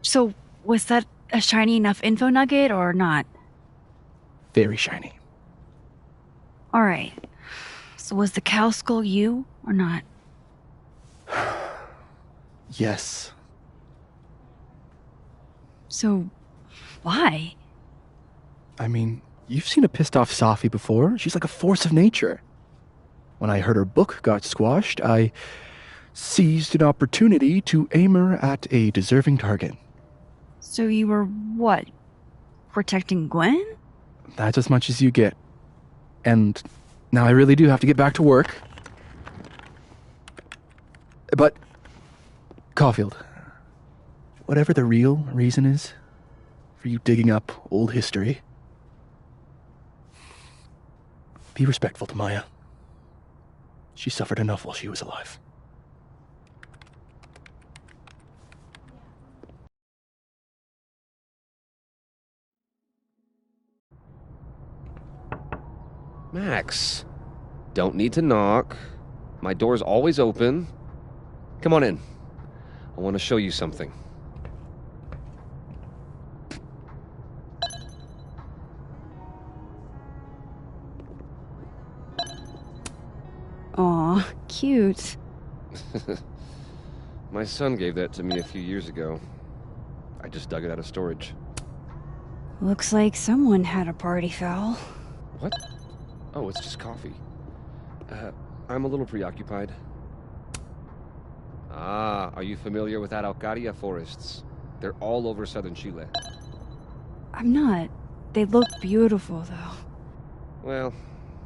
So, was that a shiny enough info nugget or not? Very shiny. Alright. So was the cow skull you or not? Yes. So, why? I mean, you've seen a pissed off Safi before. She's like a force of nature. When I heard her book got squashed, I seized an opportunity to aim her at a deserving target. So you were what? Protecting Gwen? That's as much as you get. And now I really do have to get back to work. But, Caulfield, whatever the real reason is for you digging up old history, be respectful to Maya. She suffered enough while she was alive. Max, don't need to knock. My door's always open. Come on in. I want to show you something. Aw, cute. My son gave that to me a few years ago. I just dug it out of storage. Looks like someone had a party foul. What? Oh, it's just coffee. I'm a little preoccupied. Ah, are you familiar with Araucaria forests? They're all over southern Chile. I'm not. They look beautiful, though. Well,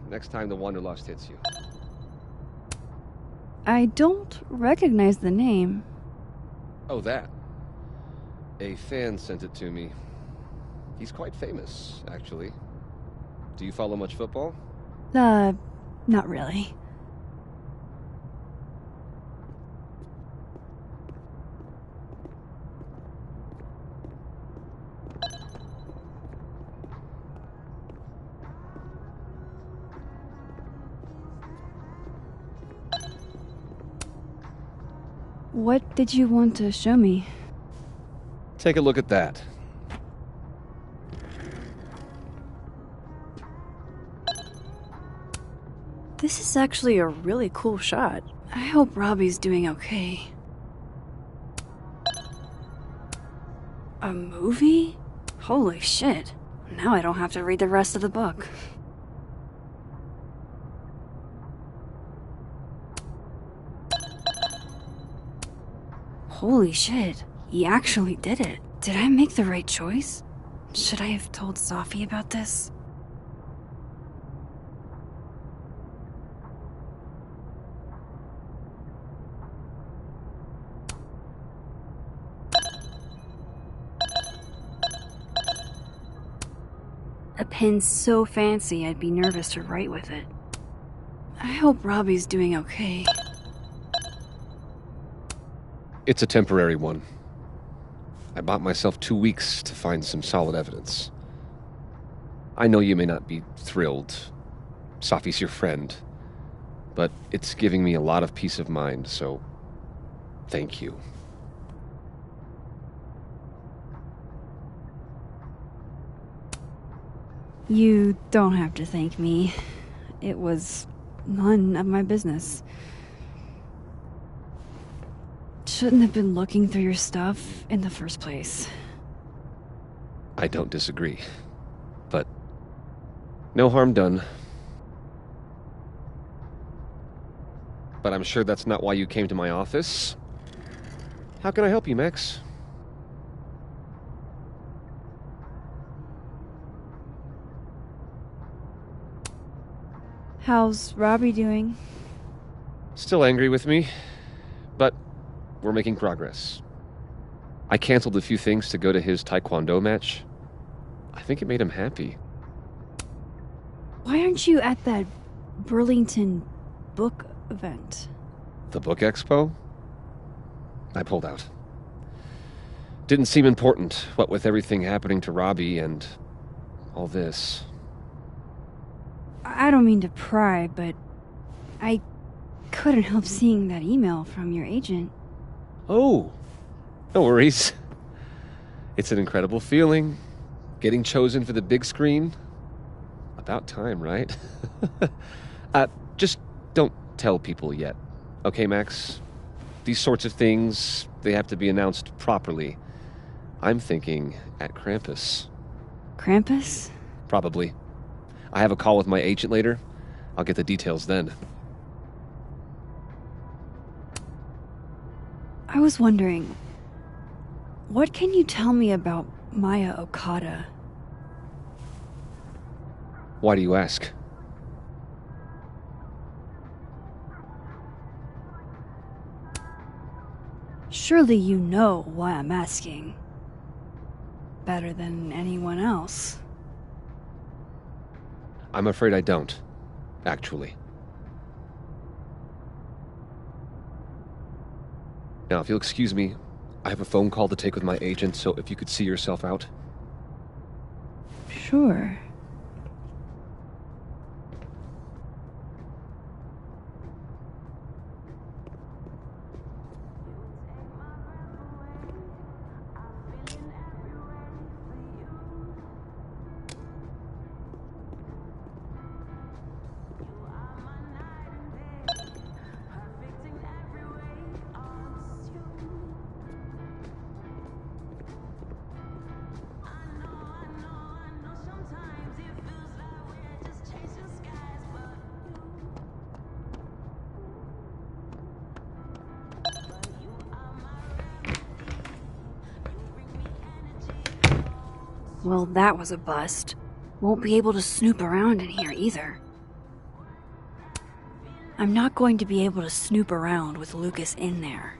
next time the Wanderlust hits you. I don't recognize the name. Oh, that. A fan sent it to me. He's quite famous, actually. Do you follow much football? Not really. What did you want to show me? Take a look at that. This is actually a really cool shot. I hope Robbie's doing okay. A movie? Holy shit. Now I don't have to read the rest of the book. Holy shit. He actually did it. Did I make the right choice? Should I have told Safi about this? A pen so fancy I'd be nervous to write with it. I hope Robbie's doing okay. It's a temporary one. I bought myself 2 weeks to find some solid evidence. I know you may not be thrilled. Safi's your friend. But it's giving me a lot of peace of mind, so thank you. You don't have to thank me. It was none of my business. Shouldn't have been looking through your stuff in the first place. I don't disagree. But no harm done. But I'm sure that's not why you came to my office. How can I help you, Max? How's Robbie doing? Still angry with me, but we're making progress. I canceled a few things to go to his taekwondo match. I think it made him happy. Why aren't you at that Burlington book event? The book expo? I pulled out. Didn't seem important, what with everything happening to Robbie and all this. I don't mean to pry, but I couldn't help seeing that email from your agent. Oh, no worries. It's an incredible feeling. Getting chosen for the big screen. About time, right? Just don't tell people yet. Okay, Max? These sorts of things, they have to be announced properly. I'm thinking at Krampus. Krampus? Probably. I have a call with my agent later. I'll get the details then. I was wondering, what can you tell me about Maya Okada? Why do you ask? Surely you know why I'm asking. Better than anyone else. I'm afraid I don't, actually. Now, if you'll excuse me, I have a phone call to take with my agent, so if you could see yourself out. Sure. Well, that was a bust. Won't be able to snoop around in here either. I'm not going to be able to snoop around with Lucas in there.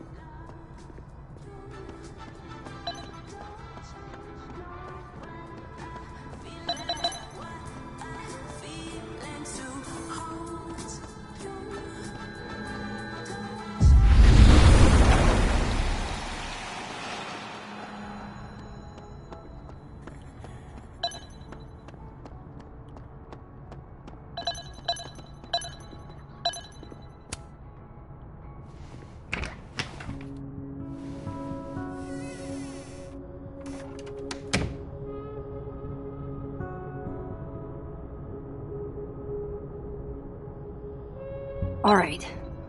All right,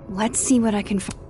let's see what I can find.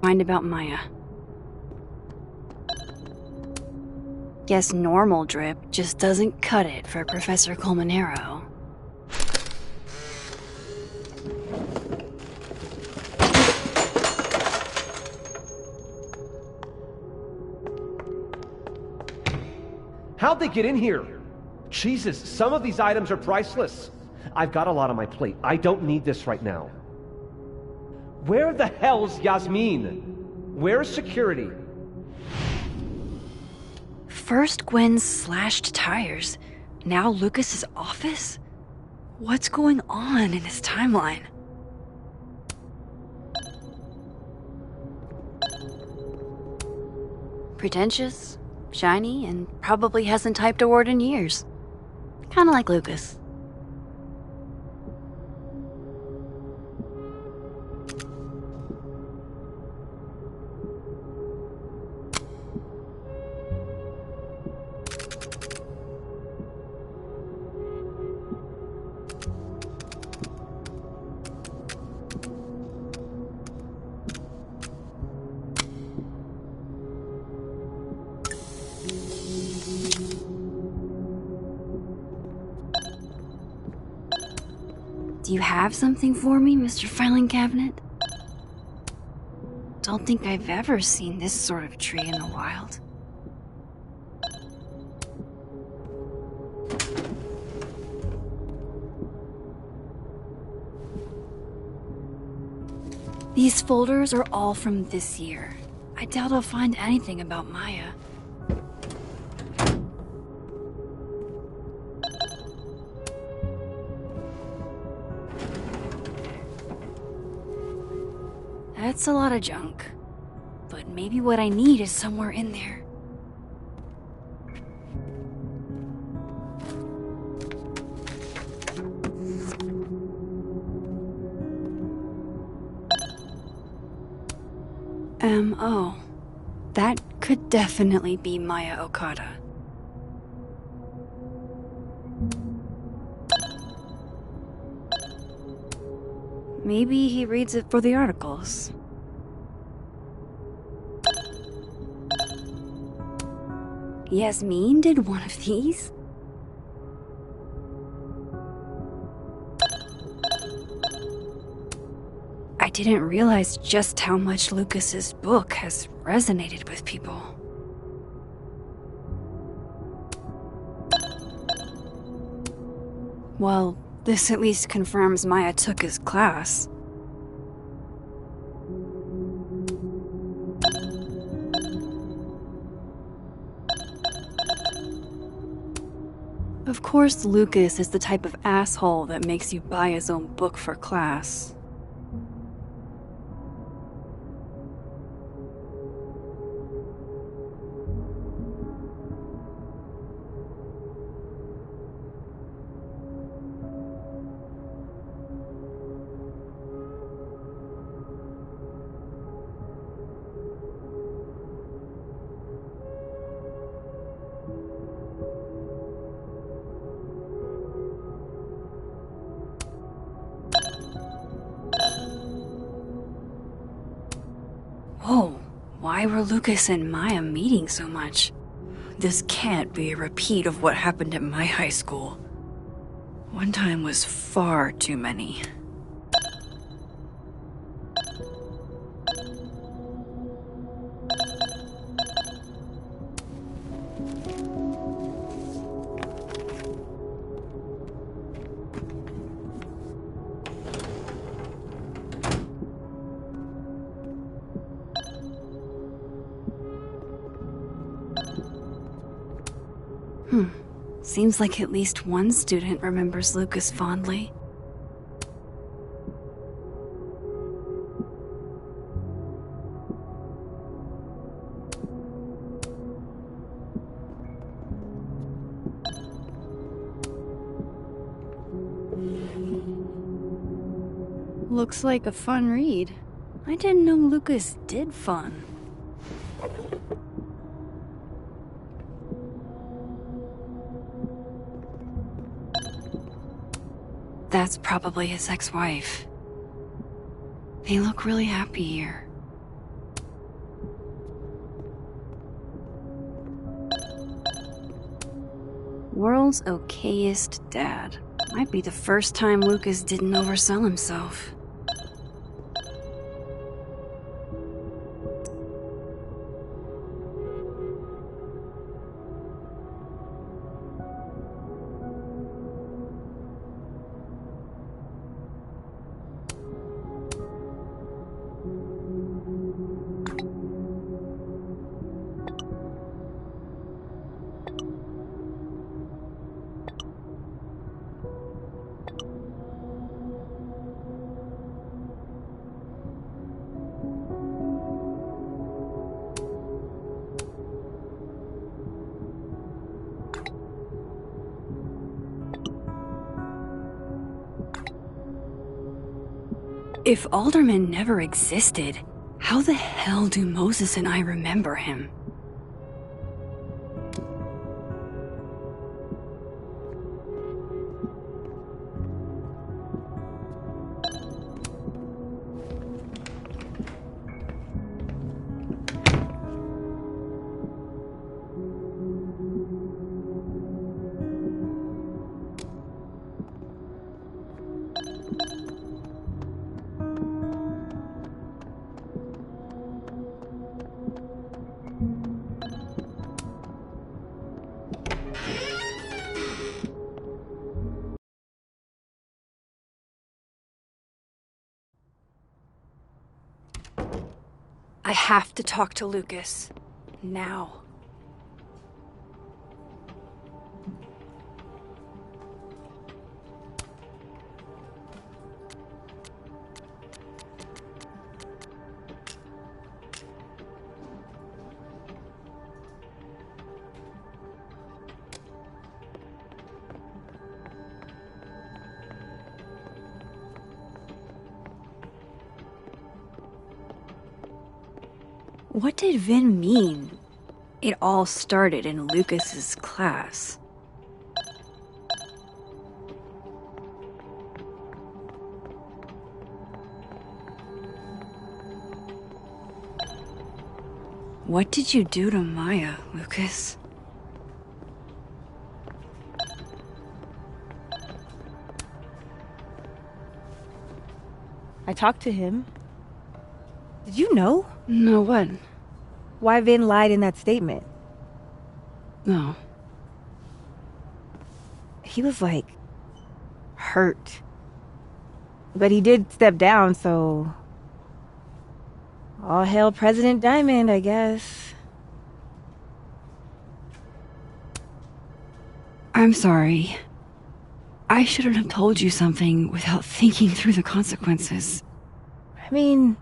Find about Maya. Guess normal drip just doesn't cut it for Professor Colmenero. How'd they get in here? Jesus, some of these items are priceless. I've got a lot on my plate. I don't need this right now. Where the hell's Yasmin? Where's security? First Gwen slashed tires, now Lucas's office? What's going on in this timeline? Pretentious, shiny, and probably hasn't typed a word in years. Kinda like Lucas. Do you have something for me, Mr. Filing Cabinet? Don't think I've ever seen this sort of tree in the wild. These folders are all from this year. I doubt I'll find anything about Maya. That's a lot of junk. But maybe what I need is somewhere in there. Oh. That could definitely be Maya Okada. Maybe he reads it for the articles. Yasmin did one of these? I didn't realize just how much Lucas's book has resonated with people. Well, this at least confirms Maya took his class. Of course, Lucas is the type of asshole that makes you buy his own book for class. Whoa, why were Lucas and Maya meeting so much? This can't be a repeat of what happened at my high school. One time was far too many. Seems like at least one student remembers Lucas fondly. Looks like a fun read. I didn't know Lucas did fun. That's probably his ex-wife. They look really happy here. World's okayest dad. Might be the first time Lucas didn't oversell himself. If Alderman never existed, how the hell do Moses and I remember him? I have to talk to Lucas. Now. What did Vin mean? It all started in Lucas's class. What did you do to Maya, Lucas? I talked to him. Did you know? No, what? Why Vin lied in that statement. No. He was like, hurt. But he did step down, so... all hail President Diamond, I guess. I'm sorry. I shouldn't have told you something without thinking through the consequences. I mean,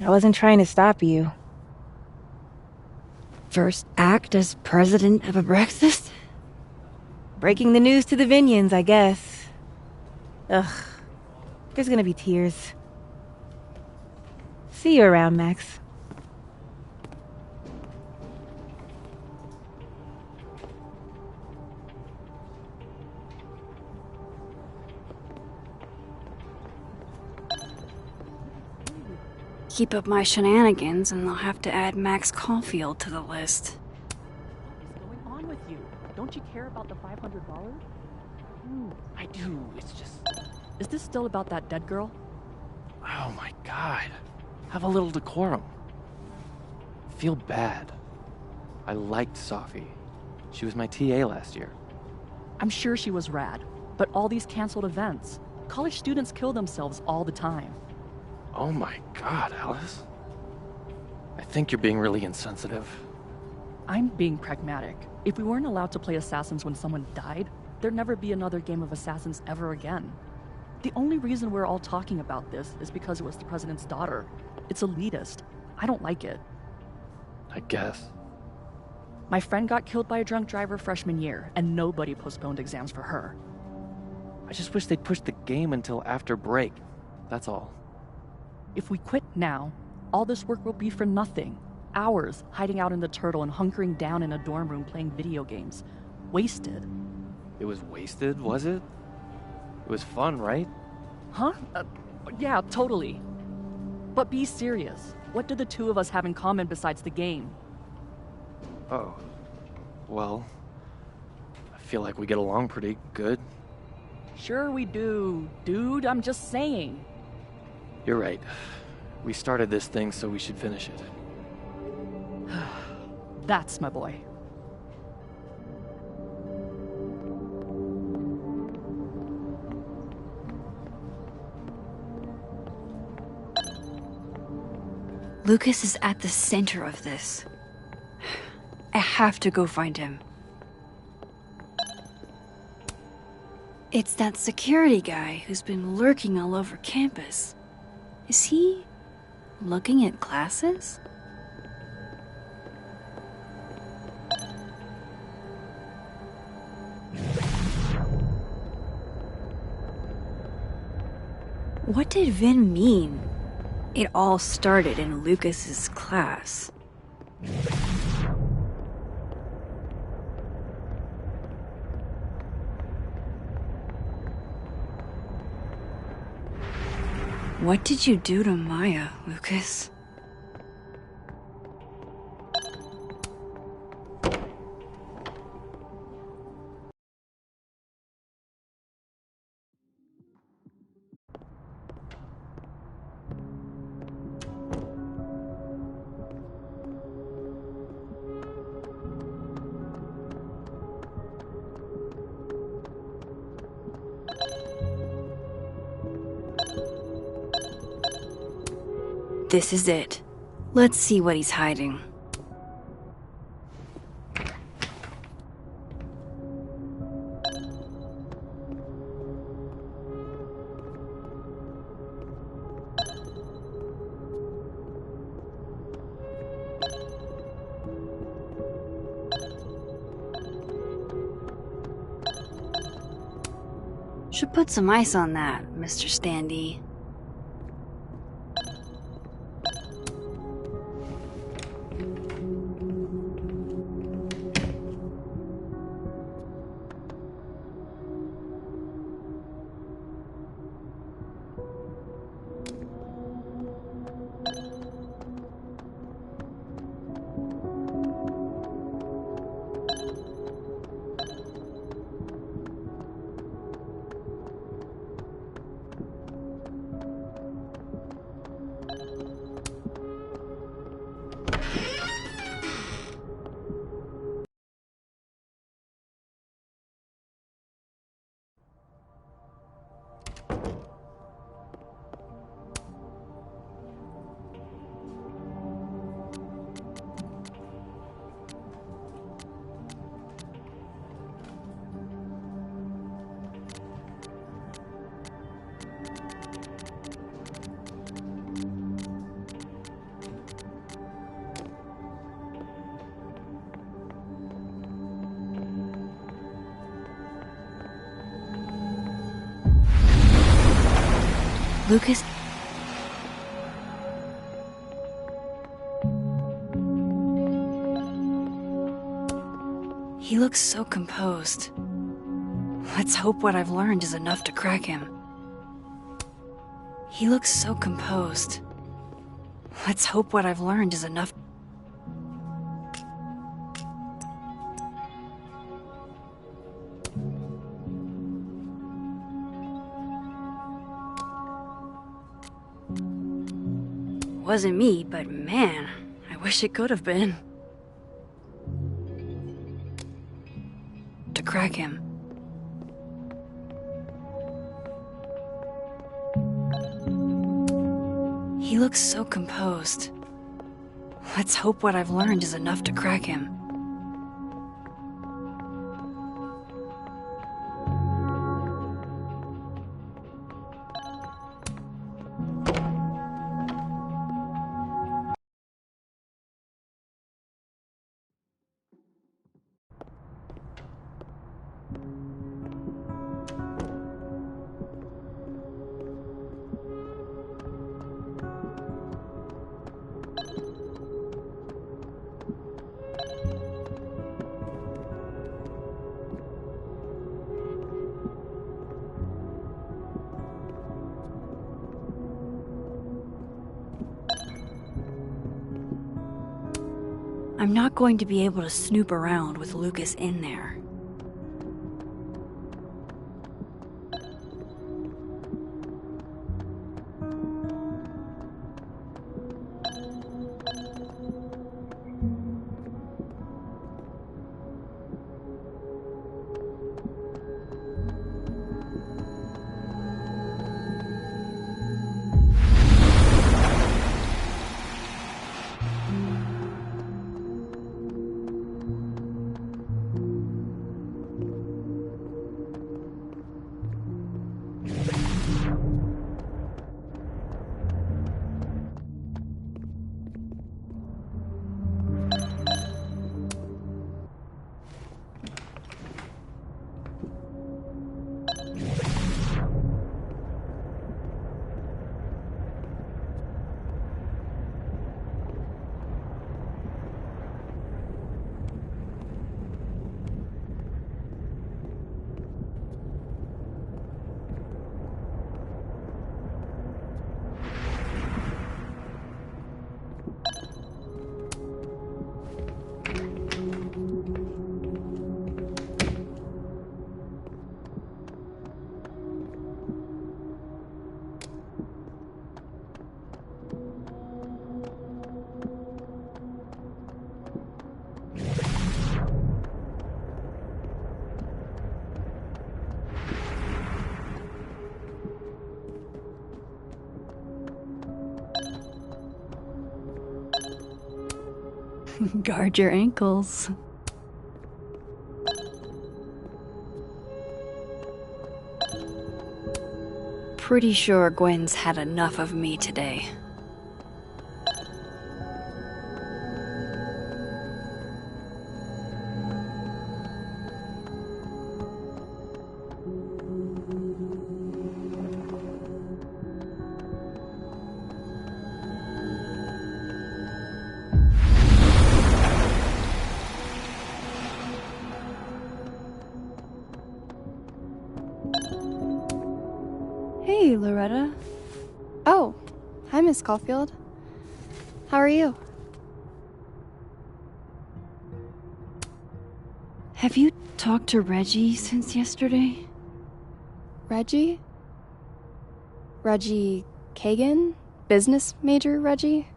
I wasn't trying to stop you. First act as president of a breakfast? Breaking the news to the Vinians, I guess. Ugh. There's gonna be tears. See you around, Max. Keep up my shenanigans and they'll have to add Max Caulfield to the list. What is going on with you? Don't you care about the $500? I do. It's just... Is this still about that dead girl? Oh my god. Have a little decorum. Feel bad. I liked Sophie. She was my TA last year. I'm sure she was rad, but all these canceled events. College students kill themselves all the time. Oh my god, Alice. I think you're being really insensitive. I'm being pragmatic. If we weren't allowed to play Assassins when someone died, there'd never be another game of Assassins ever again. The only reason we're all talking about this is because it was the president's daughter. It's elitist. I don't like it. I guess. My friend got killed by a drunk driver freshman year, and nobody postponed exams for her. I just wish they'd pushed the game until after break. That's all. If we quit now, all this work will be for nothing. Hours hiding out in the Turtle and hunkering down in a dorm room playing video games. Wasted. It was wasted, was it? It was fun, right? Huh? Yeah, totally. But be serious. What do the two of us have in common besides the game? Oh. Well, I feel like we get along pretty good. Sure we do, dude. I'm just saying. You're right. We started this thing, so we should finish it. That's my boy. Lucas is at the center of this. I have to go find him. It's that security guy who's been lurking all over campus. Is he looking at classes? What did Vin mean? It all started in Lucas's class. What did you do to Maya, Lucas? This is it. Let's see what he's hiding. Should put some ice on that, Mr. Standy. Lucas? He looks so composed. Let's hope what I've learned is enough to crack him. He looks so composed. Let's hope what I've learned is enough. Wasn't me, but man, I wish it could have been. To crack him. He looks so composed. Let's hope what I've learned is enough to crack him. I'm not going to be able to snoop around with Lucas in there. Guard your ankles. Pretty sure Gwen's had enough of me today. Hey, Loretta. Oh, hi, Miss Caulfield. How are you? Have you talked to Reggie since yesterday? Reggie? Reggie Kagan? Business major Reggie?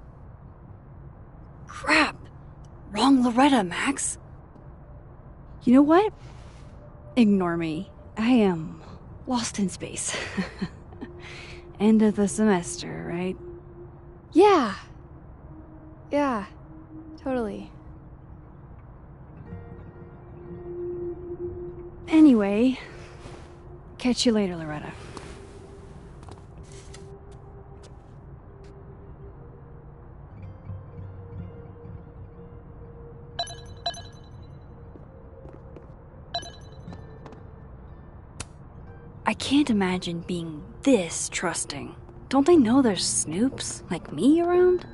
Crap! Wrong Loretta, Max. You know what? Ignore me. I am lost in space. End of the semester, right? Yeah. Yeah, totally. Anyway, catch you later, Loretta. I can't imagine being this trusting. Don't they know there's snoops like me around?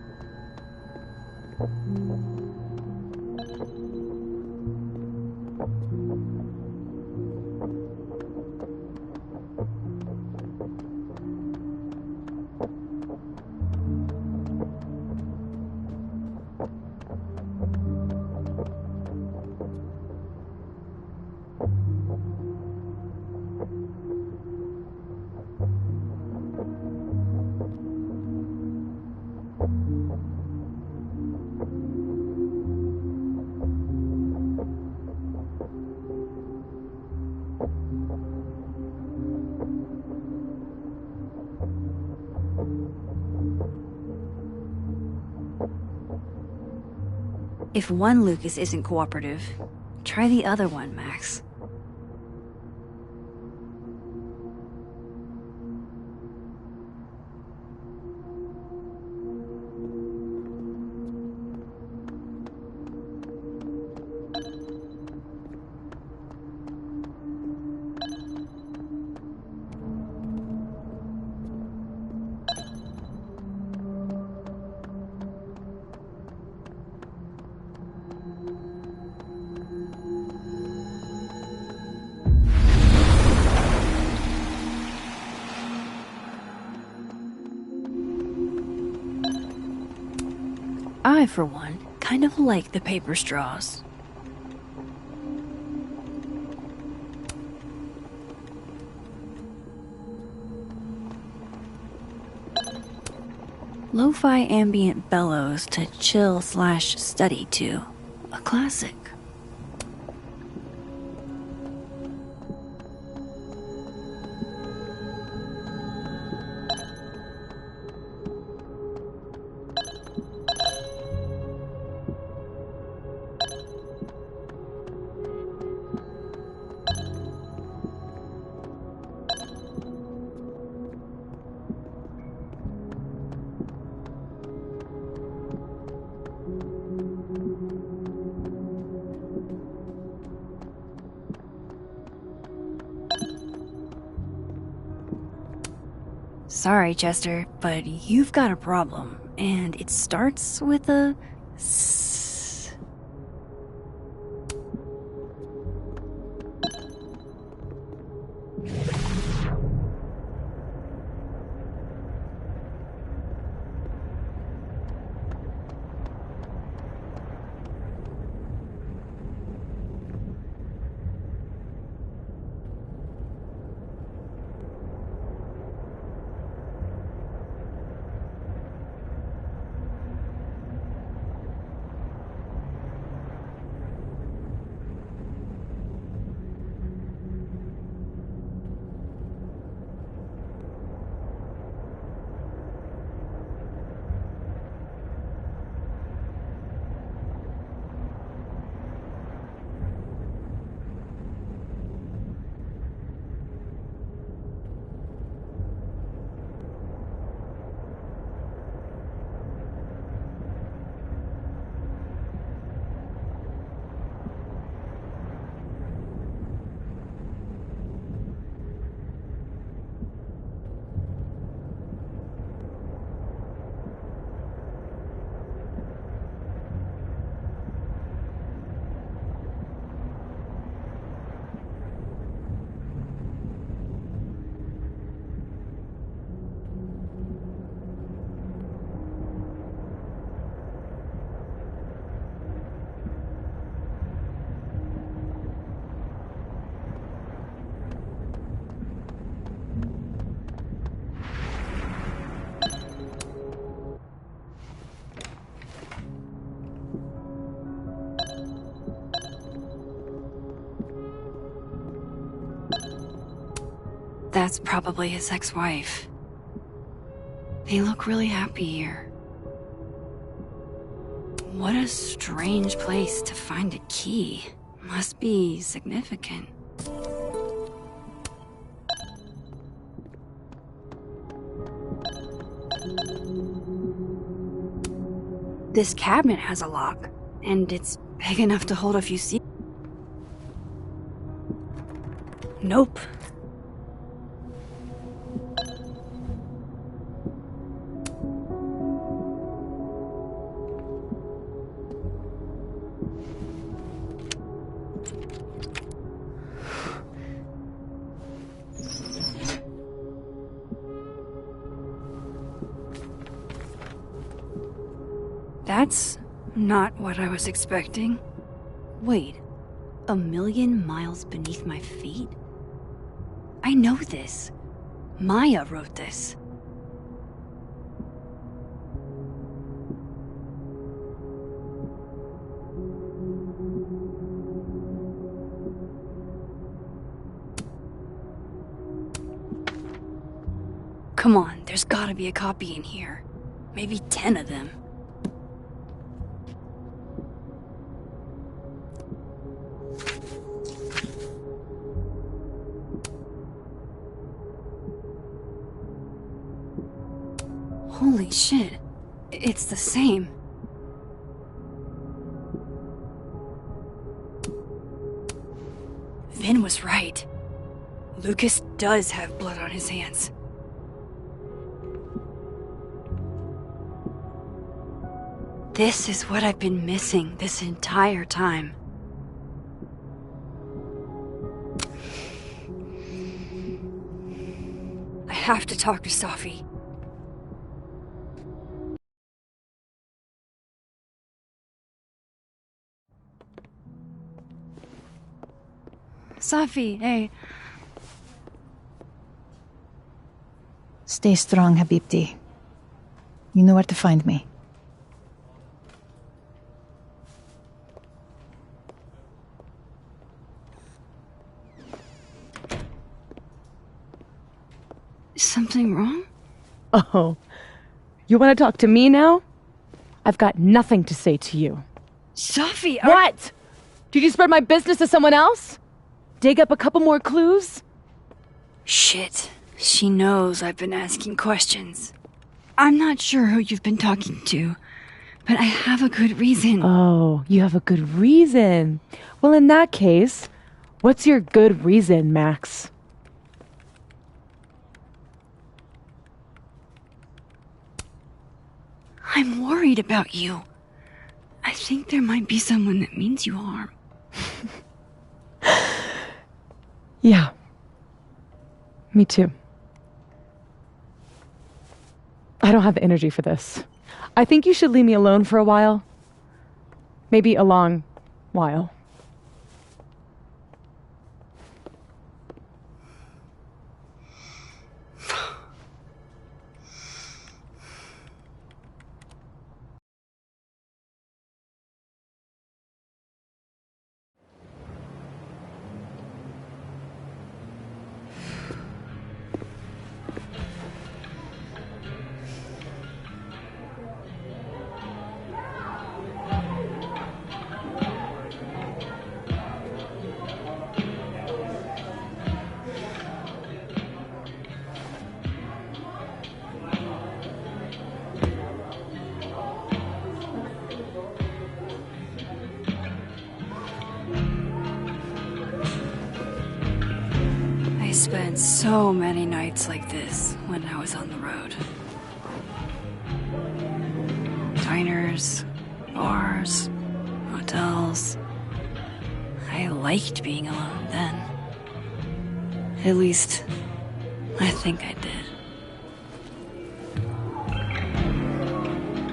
If one Lucas isn't cooperative, try the other one, Max. I, for one, kind of like the paper straws. Lo-fi ambient bellows to chill/study to. A classic. Sorry, Chester, but you've got a problem, and it starts with a S. That's probably his ex-wife. They look really happy here. What a strange place to find a key. Must be significant. This cabinet has a lock, and it's big enough to hold a few seats. Nope. That's not what I was expecting. Wait, 1,000,000 miles beneath my feet? I know this. Maya wrote this. Come on, there's gotta be a copy in here. Maybe 10 of them. Holy shit, it's the same. Vin was right. Lucas does have blood on his hands. This is what I've been missing this entire time. I have to talk to Safi. Safi, hey. Stay strong, Habibti. You know where to find me. Is something wrong? Oh, you want to talk to me now? I've got nothing to say to you. Safi, What? Did you spread my business to someone else? Dig up a couple more clues? Shit. She knows I've been asking questions. I'm not sure who you've been talking to, but I have a good reason. Oh, you have a good reason. Well, in that case, what's your good reason, Max? I'm worried about you. I think there might be someone that means you harm. Yeah. Me too. I don't have the energy for this. I think you should leave me alone for a while. Maybe a long while. I spent so many nights like this when I was on the road. Diners, bars, hotels. I liked being alone then. At least, I think I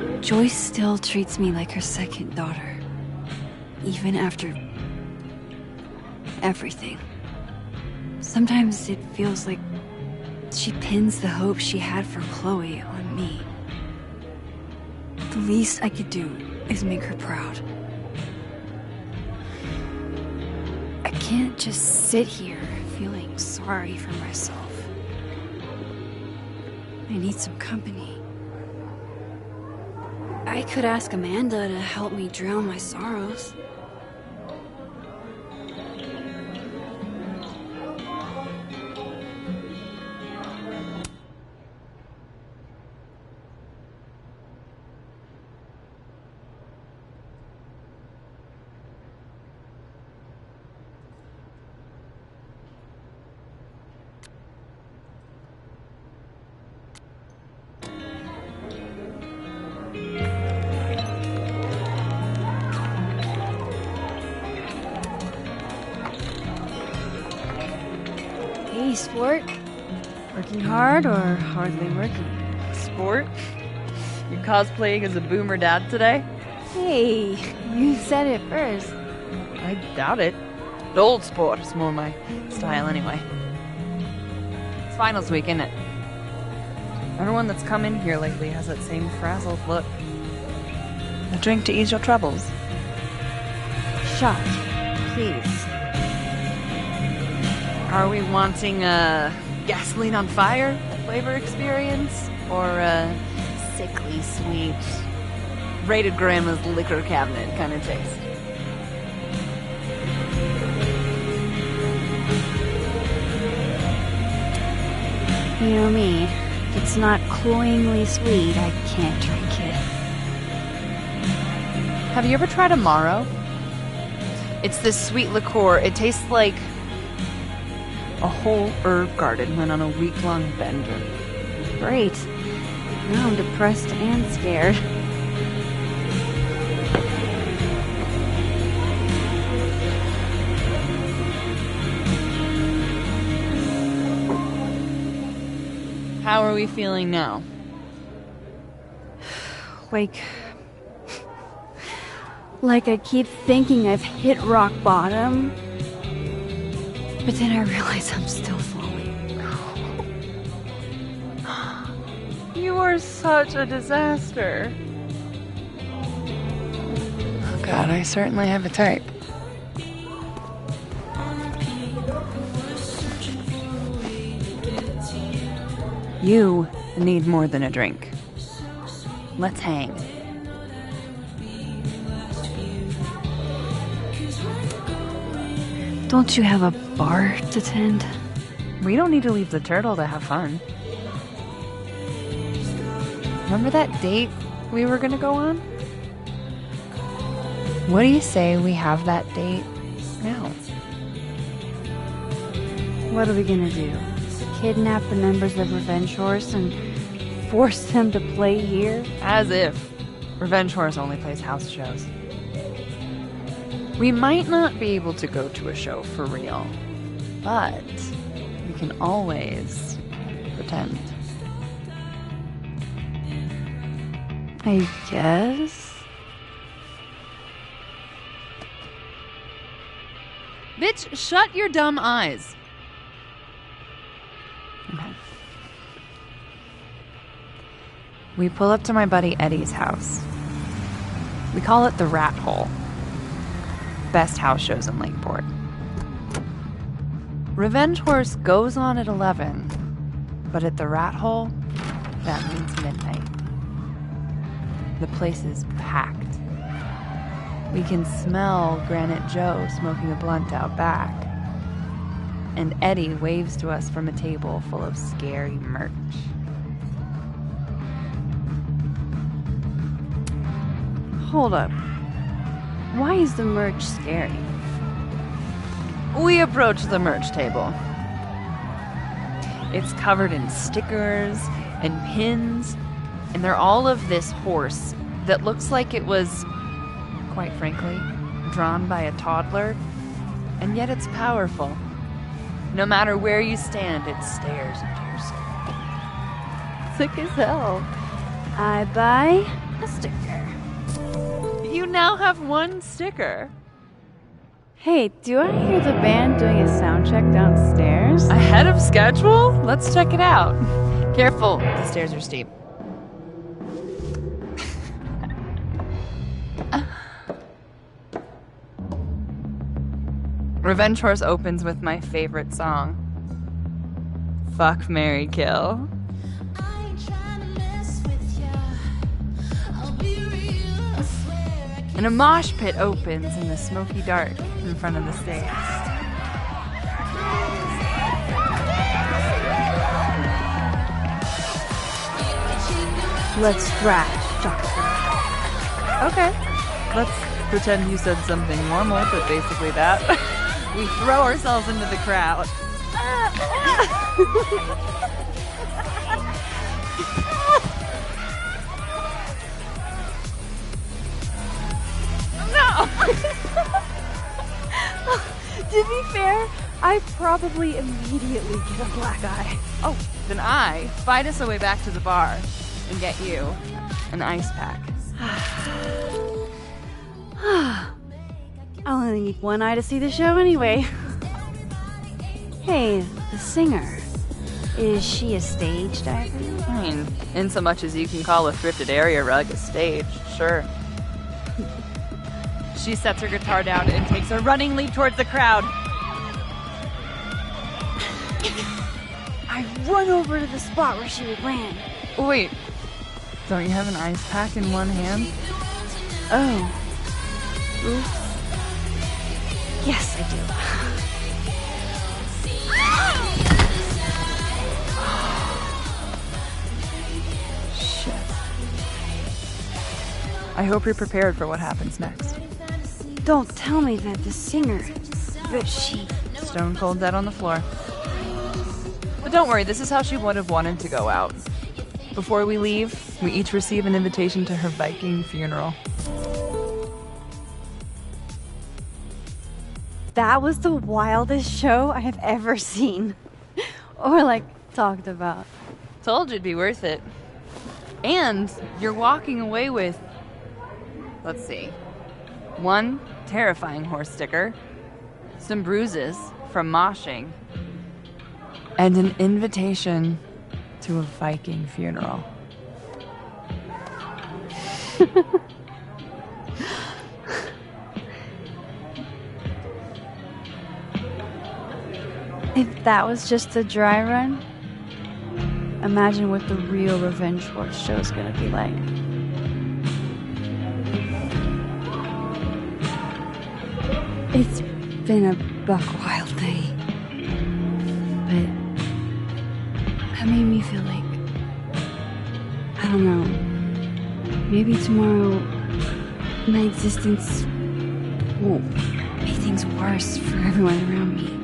did. Joyce still treats me like her second daughter. Even after everything. Sometimes it feels like she pins the hope she had for Chloe on me. The least I could do is make her proud. I can't just sit here feeling sorry for myself. I need some company. I could ask Amanda to help me drown my sorrows. Hey, sport. Working hard or hardly working? Sport? You cosplaying as a boomer dad today? Hey, you said it first. I doubt it. The old sport is more my style anyway. It's finals week, isn't it? Everyone that's come in here lately has that same frazzled look. A drink to ease your troubles. Shot, please. Are we wanting a gasoline on fire flavor experience? Or a sickly sweet, rated grandma's liquor cabinet kind of taste? You know me. If it's not cloyingly sweet, I can't drink it. Have you ever tried Amaro? It's this sweet liqueur. It tastes like a whole herb garden went on a week-long bender. Great. Now I'm depressed and scared. How are we feeling now? Like I keep thinking I've hit rock bottom. But then I realize I'm still falling. You are such a disaster. Oh God, I certainly have a type. You need more than a drink. Let's hang. Don't you have a bar to tend? We don't need to leave the turtle to have fun. Remember that date we were gonna go on? What do you say we have that date now? What are we gonna do? Kidnap the members of Revenge Horse and force them to play here? As if. Revenge Horse only plays house shows. We might not be able to go to a show for real, but we can always pretend. I guess. Bitch, shut your dumb eyes. Okay. We pull up to my buddy Eddie's house. We call it the Rat Hole. Best house shows in Lakeport. Revenge Horse goes on at 11, but at the Rat Hole, that means midnight. The place is packed. We can smell Granite Joe smoking a blunt out back. And Eddie waves to us from a table full of scary merch. Hold up. Why is the merch scary? We approach the merch table. It's covered in stickers and pins, and they're all of this horse that looks like it was, quite frankly, drawn by a toddler, and yet it's powerful. No matter where you stand, it stares into your soul. Sick as hell. I buy a sticker. You now have one sticker. Hey, do I hear the band doing a sound check downstairs? Ahead of schedule? Let's check it out. Careful, the stairs are steep. Revenge Horse opens with my favorite song. Fuck, Marry, Kill. and a mosh pit opens in the smoky dark in front of the stage. Let's thrash, Jockster. Okay. Let's pretend you said something normal, but basically that. We throw ourselves into the crowd. No! To be fair, I probably immediately get a black eye. Oh, then I fight us our way back to the bar and get you an ice pack. I'll only need one eye to see the show anyway. Hey, the singer. Is she a stage diver? I mean, in so much as you can call a thrifted area rug a stage, sure. She sets her guitar down and takes a running leap towards the crowd. I run over to the spot where she ran. Wait, don't you have an ice pack in one hand? Oh. Oops. Yes, I do. Shit. I hope you're prepared for what happens next. Don't tell me that the singer, that she... Stone cold dead on the floor. But don't worry, this is how she would have wanted to go out. Before we leave, we each receive an invitation to her Viking funeral. That was the wildest show I have ever seen. Or, like, talked about. Told you it'd be worth it. And you're walking away with, let's see, one terrifying horse sticker, some bruises from moshing, and an invitation to a Viking funeral. If that was just a dry run, imagine what the real Revenge Horse show is gonna be like. It's been a buck wild day, but that made me feel like, I don't know, maybe tomorrow my existence will make things worse for everyone around me.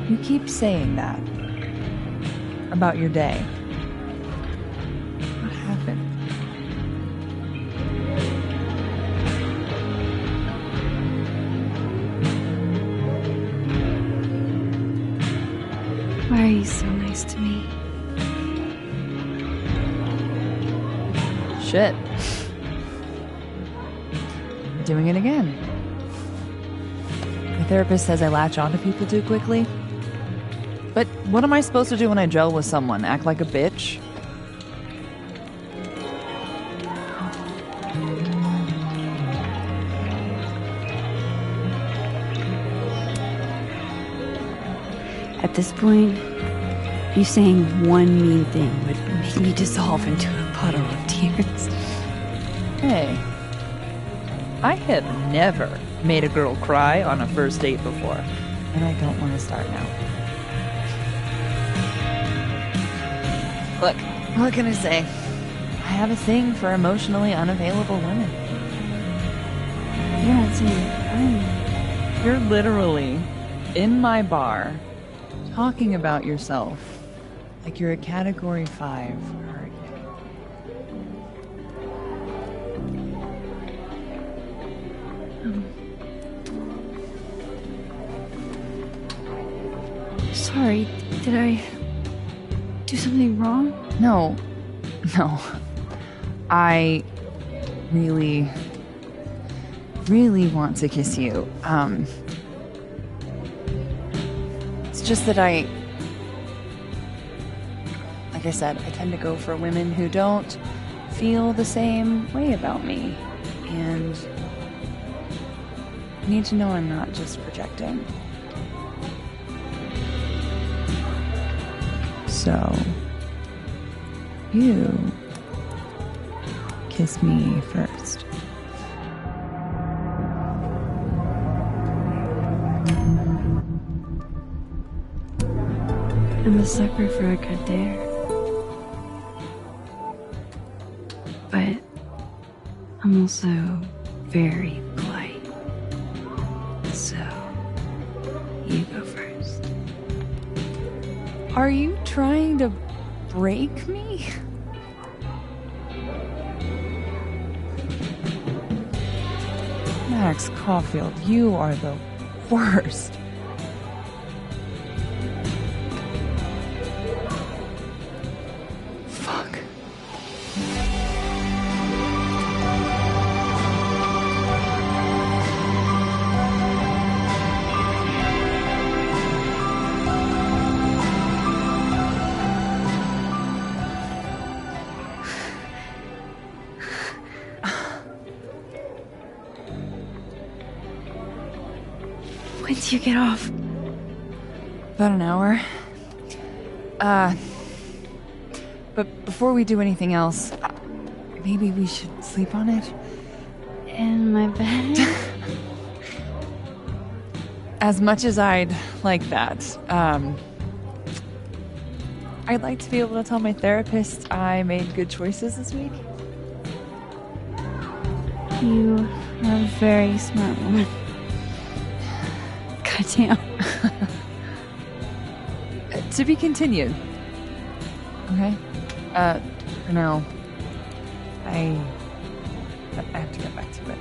You keep saying that about your day. What happened? Why are you so nice to me? Shit. Doing it again. The therapist says I latch onto people too quickly. But what am I supposed to do when I gel with someone? Act like a bitch? At this point, you saying one mean thing would make me dissolve into a puddle of tears. Hey, I have never made a girl cry on a first date before, and I don't want to start now. Look, what can I say? I have a thing for emotionally unavailable women. You're not saying You're literally in my bar talking about yourself like you're a Category 5 hurricane. Sorry, did I do something wrong? No. I really want to kiss you. It's just that like I said, I tend to go for women who don't feel the same way about me. And need to know I'm not just projecting. So, you kiss me first. I'm a sucker for a good dare. But I'm also very polite. So, you go first. Are you trying to break me? Max Caulfield, you are the worst. Fuck. When do you get off? About an hour. But before we do anything else, maybe we should sleep on it? In my bed? As much as I'd like that, I'd like to be able to tell my therapist I made good choices this week. You are a very smart woman. Goddamn. To be continued. Okay? For now, I have to get back to it.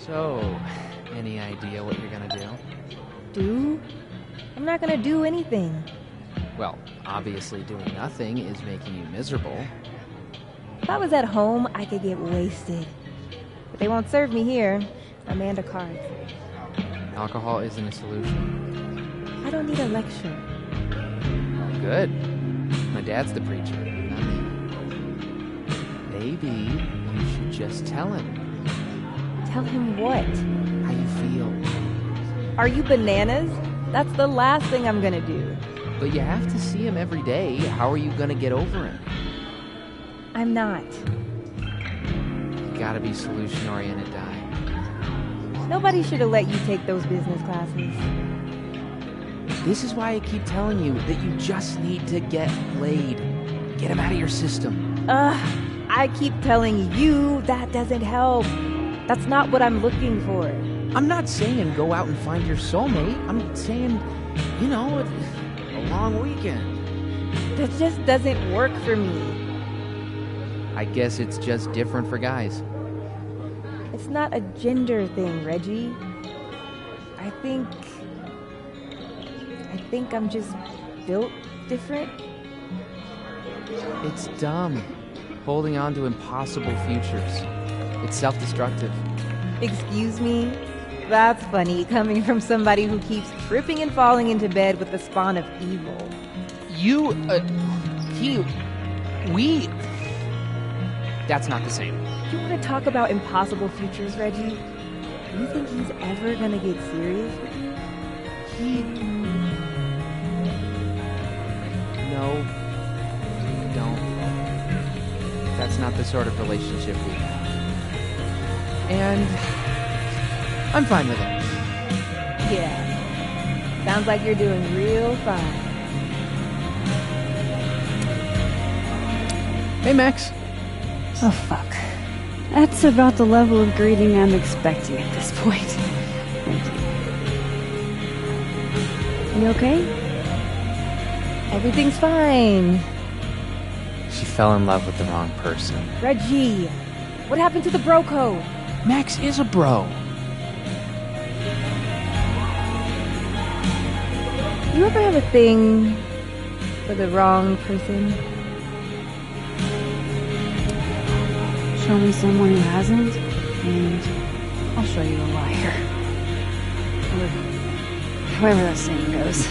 So, any idea what you're gonna do? Do? I'm not gonna do anything. Well, obviously doing nothing is making you miserable. If I was at home, I could get wasted. But they won't serve me here. Amanda cards. Alcohol isn't a solution. I don't need a lecture. Good. My dad's the preacher, not me. Maybe you should just tell him. Tell him what? How you feel. Are you bananas? That's the last thing I'm gonna do. But you have to see him every day. How are you gonna get over him? I'm not. You gotta be solution-oriented, Di. Nobody should have let you take those business classes. This is why I keep telling you that you just need to get laid. Get him out of your system. I keep telling you that doesn't help. That's not what I'm looking for. I'm not saying go out and find your soulmate. I'm saying, you know, a long weekend. That just doesn't work for me. I guess it's just different for guys. It's not a gender thing, Reggie. I think I'm just built different. It's dumb. Holding on to impossible futures. It's self-destructive. Excuse me? That's funny, coming from somebody who keeps tripping and falling into bed with the spawn of evil. That's not the same. You want to talk about impossible futures, Reggie? Do you think he's ever gonna get serious with you? No, don't. That's not the sort of relationship we have. And I'm fine with it. Yeah. Sounds like you're doing real fine. Hey, Max. Oh, fuck. That's about the level of greeting I'm expecting at this point. Thank you. You okay? Everything's fine. She fell in love with the wrong person. Reggie, what happened to the bro code? Max is a bro. You ever have a thing for the wrong person? Show me someone who hasn't, and I'll show you a liar. Or however that saying goes.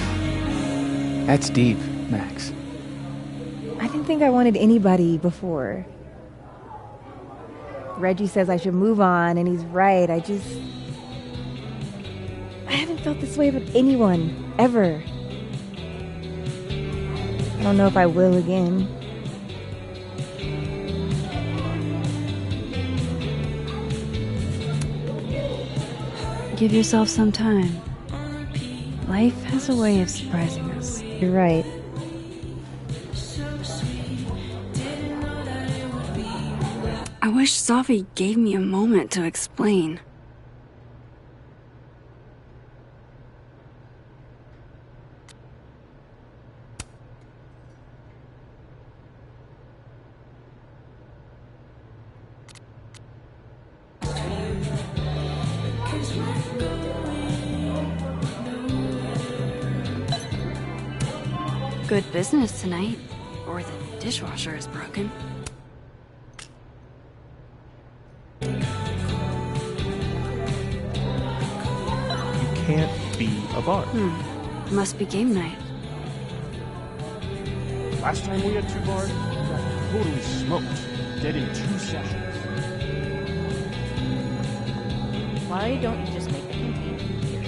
That's deep, Max. I didn't think I wanted anybody before. Reggie says I should move on, and he's right. I haven't felt this way about anyone, ever. I don't know if I will again. Give yourself some time. Life has a way of surprising us. You're right. I wish Safi gave me a moment to explain. Good business tonight, or the dishwasher is broken. Can't be a bar. Must be game night. Last time we had 2 bars, we got totally smoked. Dead in 2 sessions. Why don't you just make a campaign here?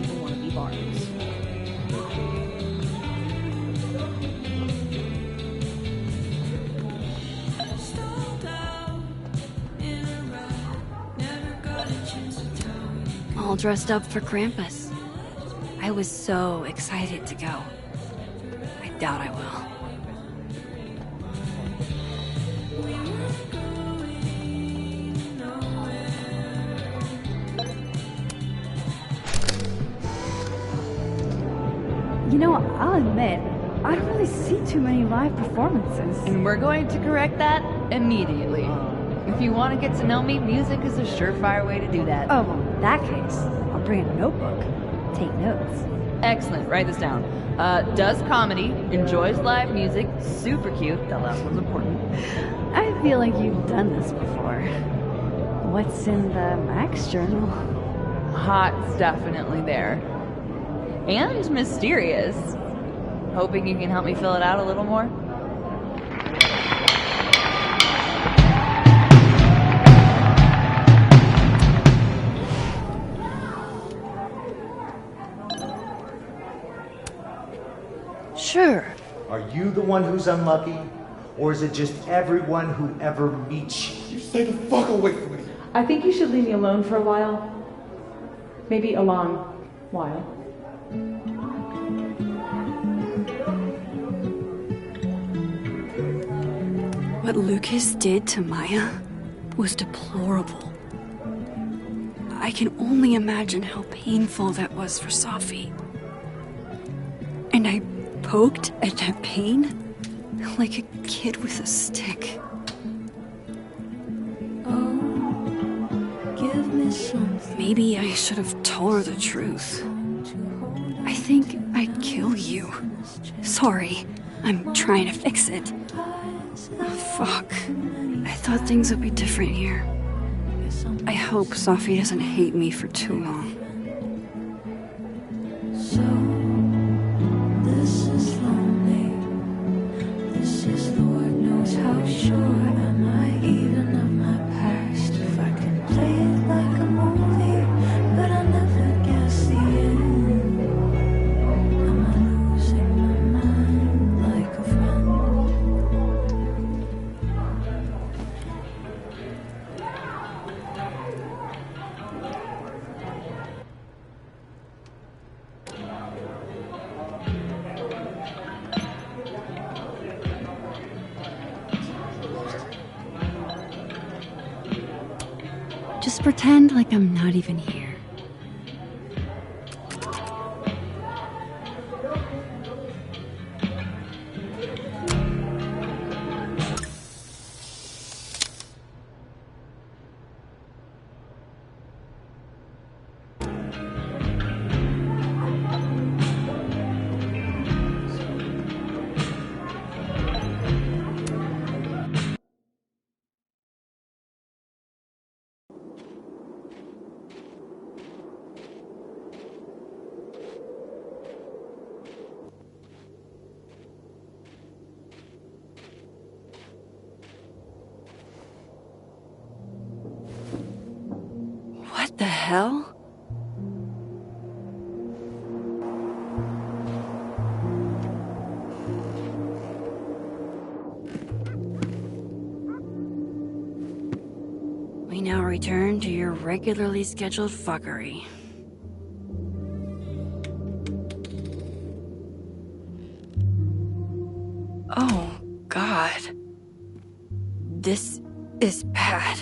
People want to be bars. All dressed up for Krampus. I was so excited to go. I doubt I will. You know, I'll admit, I don't really see too many live performances. And we're going to correct that immediately. If you want to get to know me, music is a surefire way to do that. Oh, well, in that case, I'll bring a notebook. Take notes. Excellent, write this down. Does comedy, enjoys live music, super cute, that last one's important. I feel like you've done this before. What's in the Max journal? Hot's definitely there. And mysterious. Hoping you can help me fill it out a little more? Sure. Are you the one who's unlucky? Or is it just everyone who ever meets you? You stay the fuck away from me. I think you should leave me alone for a while. Maybe a long while. What Lucas did to Maya was deplorable. I can only imagine how painful that was for Safi. And I poked at that pain like a kid with a stick. Oh, give me something. Maybe I should have told her the truth. I think I'd kill you. Sorry, I'm trying to fix it. Fuck. I thought things would be different here. I hope Safi doesn't hate me for too long. So, this is lonely. This is the Lord knows how sure am I even of my past. If I can play it like a movie, but I never guess the end. Am I losing my mind like a friend? pretend like I'm not even here. What the hell? We now return to your regularly scheduled fuckery. Oh, God. This is bad.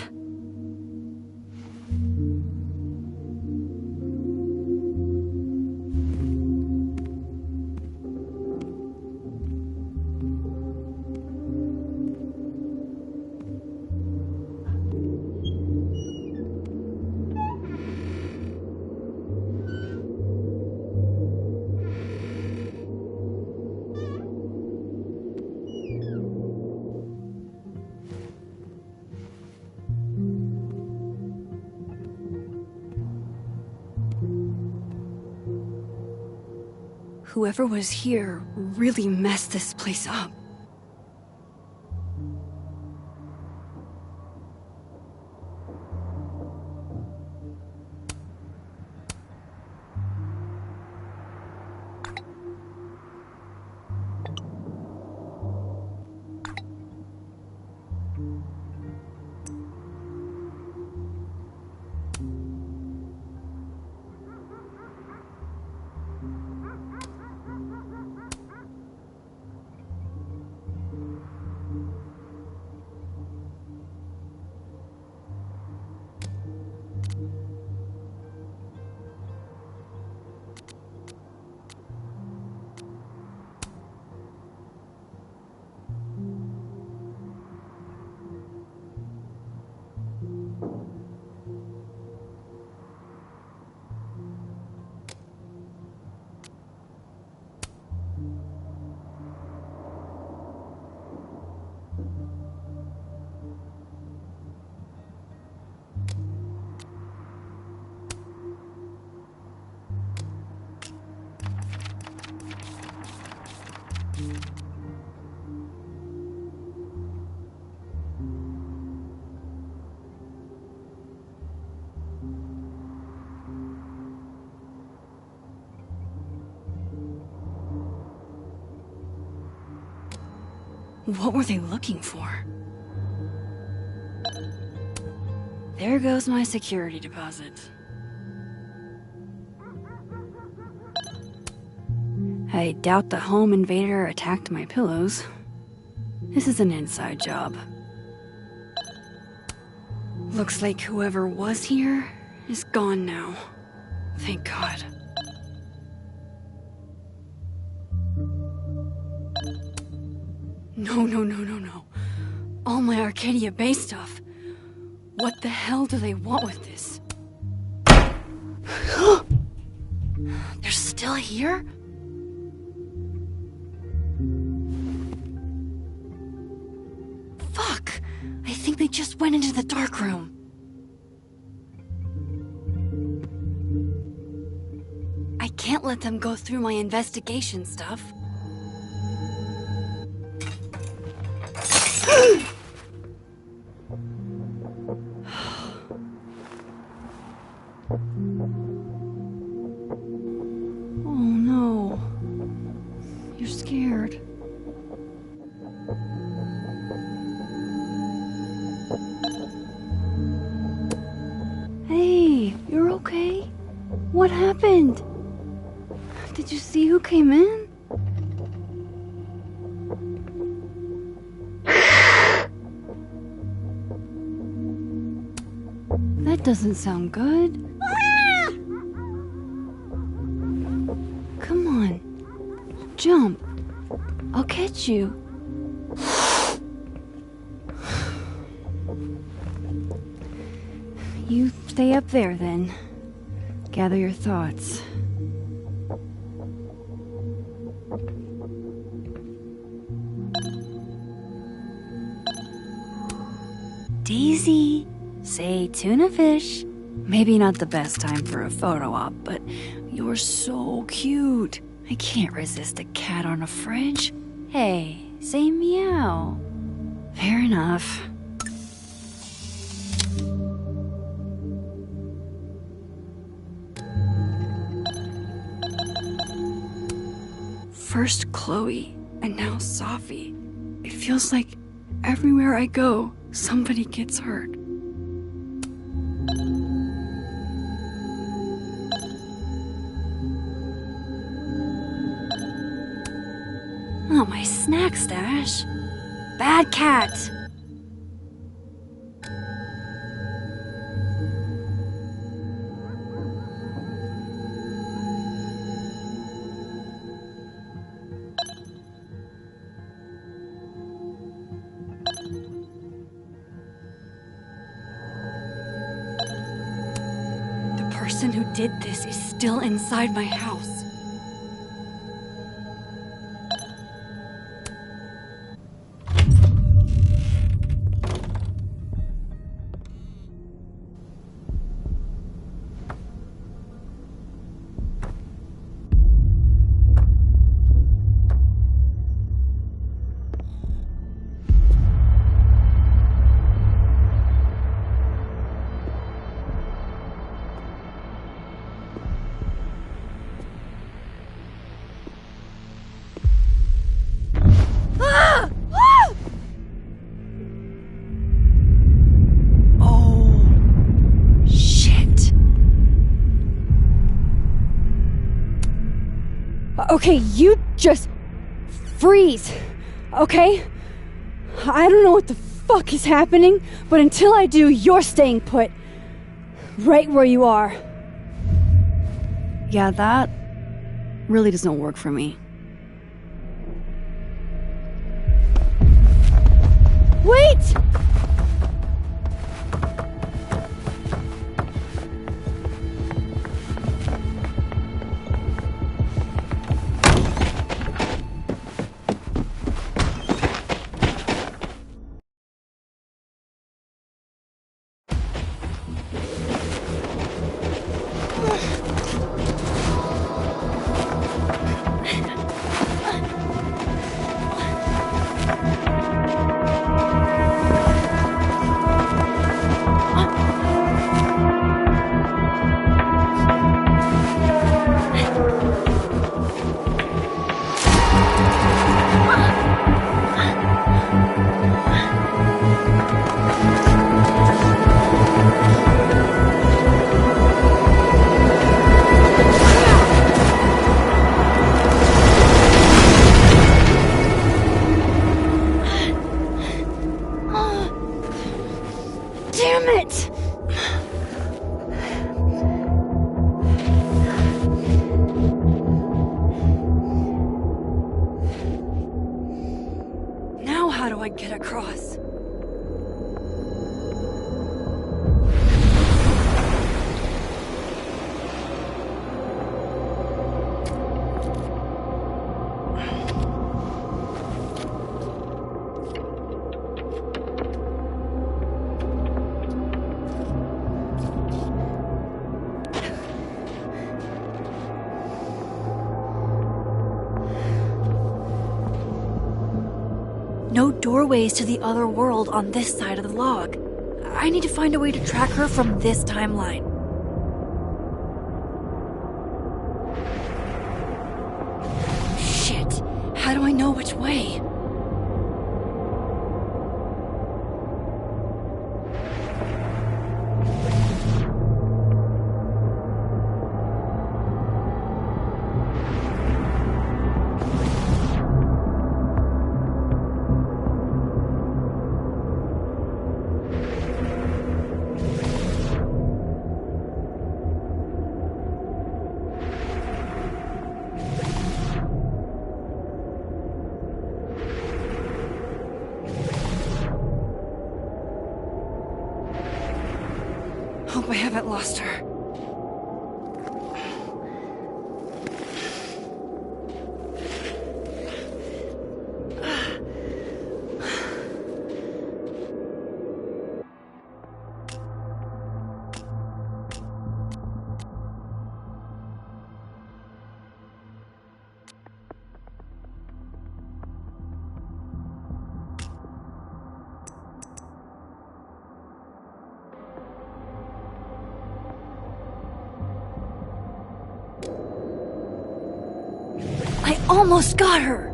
Whoever was here really messed this place up. What were they looking for? There goes my security deposit. I doubt the home invader attacked my pillows. This is an inside job. Looks like whoever was here is gone now. Thank God. No. All my Arcadia Bay stuff. What the hell do they want with this? They're still here? Fuck! I think they just went into the dark room. I can't let them go through my investigation stuff. Oh no. You're scared. Hey, you're okay? What happened? Did you see who came in? That doesn't sound good. Come on. Jump. I'll catch you. You stay up there then. Gather your thoughts. Daisy, say tuna fish. Maybe not the best time for a photo op, but you're so cute. I can't resist a cat on a fridge. Hey, say meow. Fair enough. First Chloe, and now Sophie. It feels like everywhere I go, somebody gets hurt. Oh, my snack stash. Bad cat. The person who did this is still inside my house. Okay, you just freeze, okay? I don't know what the fuck is happening, but until I do, you're staying put. Right where you are. Yeah, that really doesn't work for me. Wait! Damn it! Now how do I get across? No doorways to the other world on this side of the log. I need to find a way to track her from this timeline. Shit, how do I know which way? haven't lost her. I almost got her!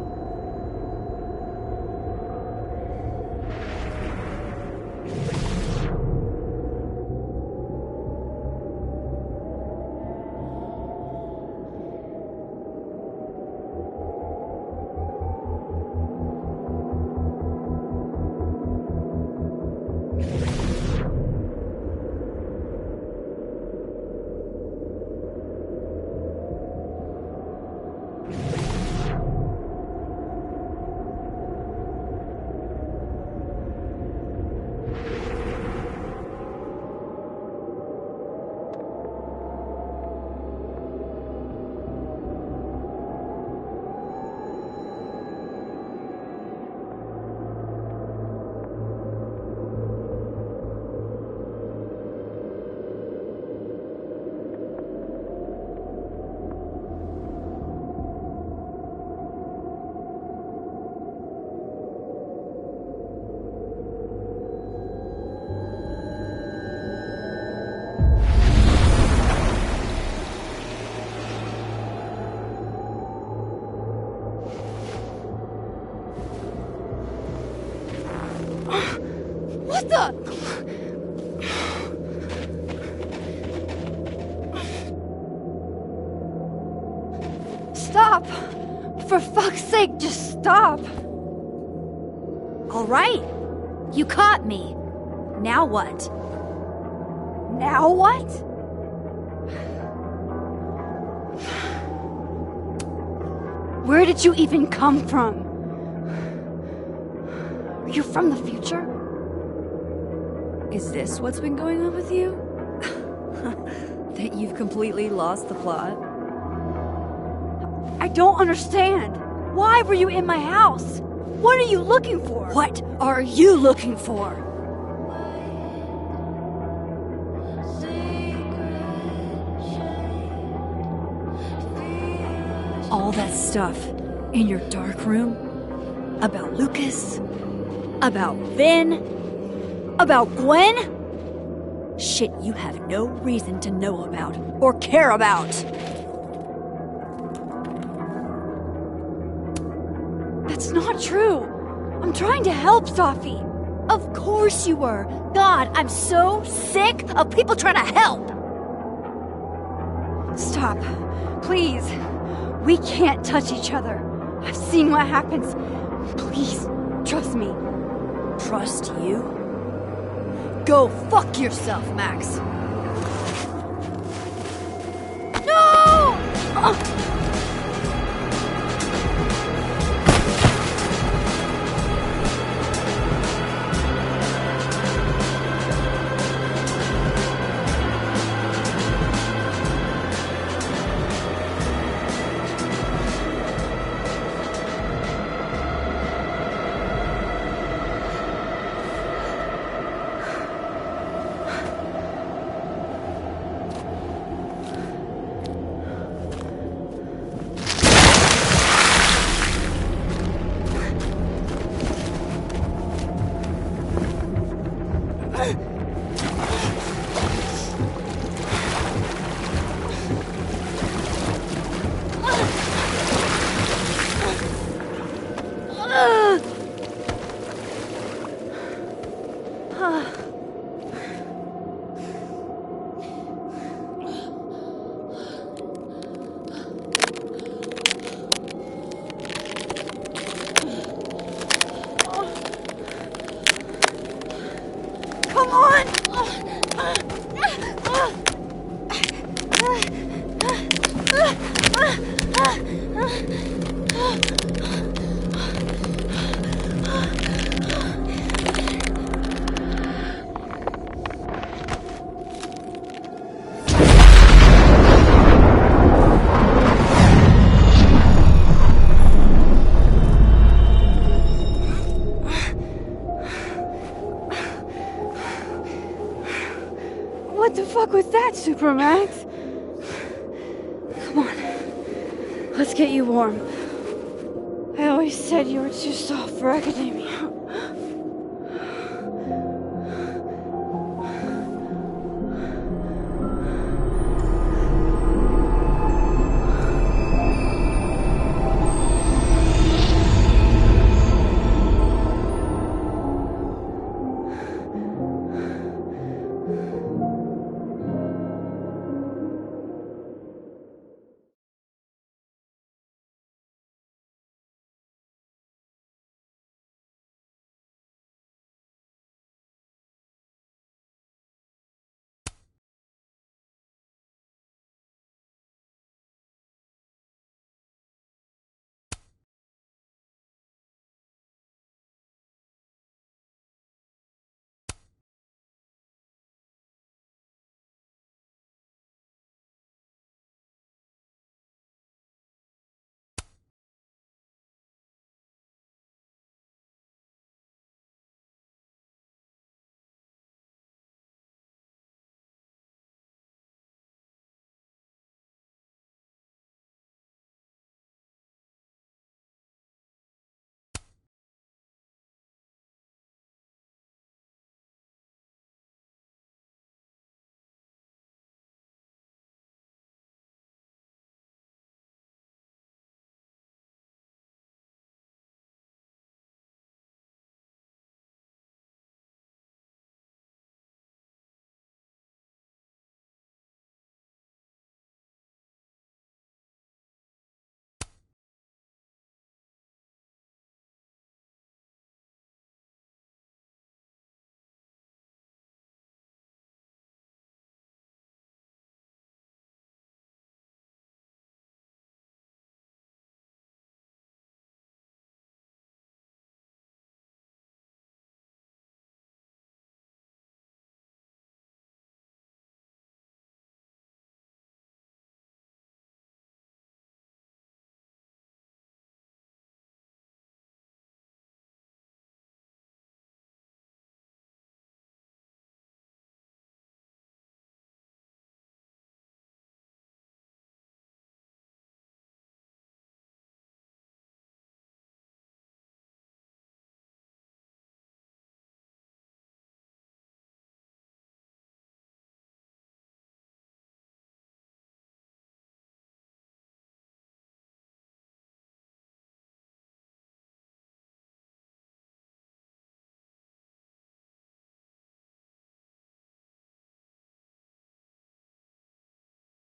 What the? Stop! For fuck's sake, just stop! All right. You caught me. Now what? Now what? Where did you even come from? Are you from the future? Is this what's been going on with you? That you've completely lost the plot? I don't understand. Why were you in my house? What are you looking for? What are you looking for? All that stuff in your dark room? About Lucas? About Vin? About Gwen? Shit you have no reason to know about or care about. That's not true. I'm trying to help, Safi. Of course you were. God, I'm so sick of people trying to help. Stop. Please. We can't touch each other. I've seen what happens. Please, trust me. Trust you? Go fuck yourself, Max. No! Supermax? Come on. Let's get you warm. I always said you were too soft for academia.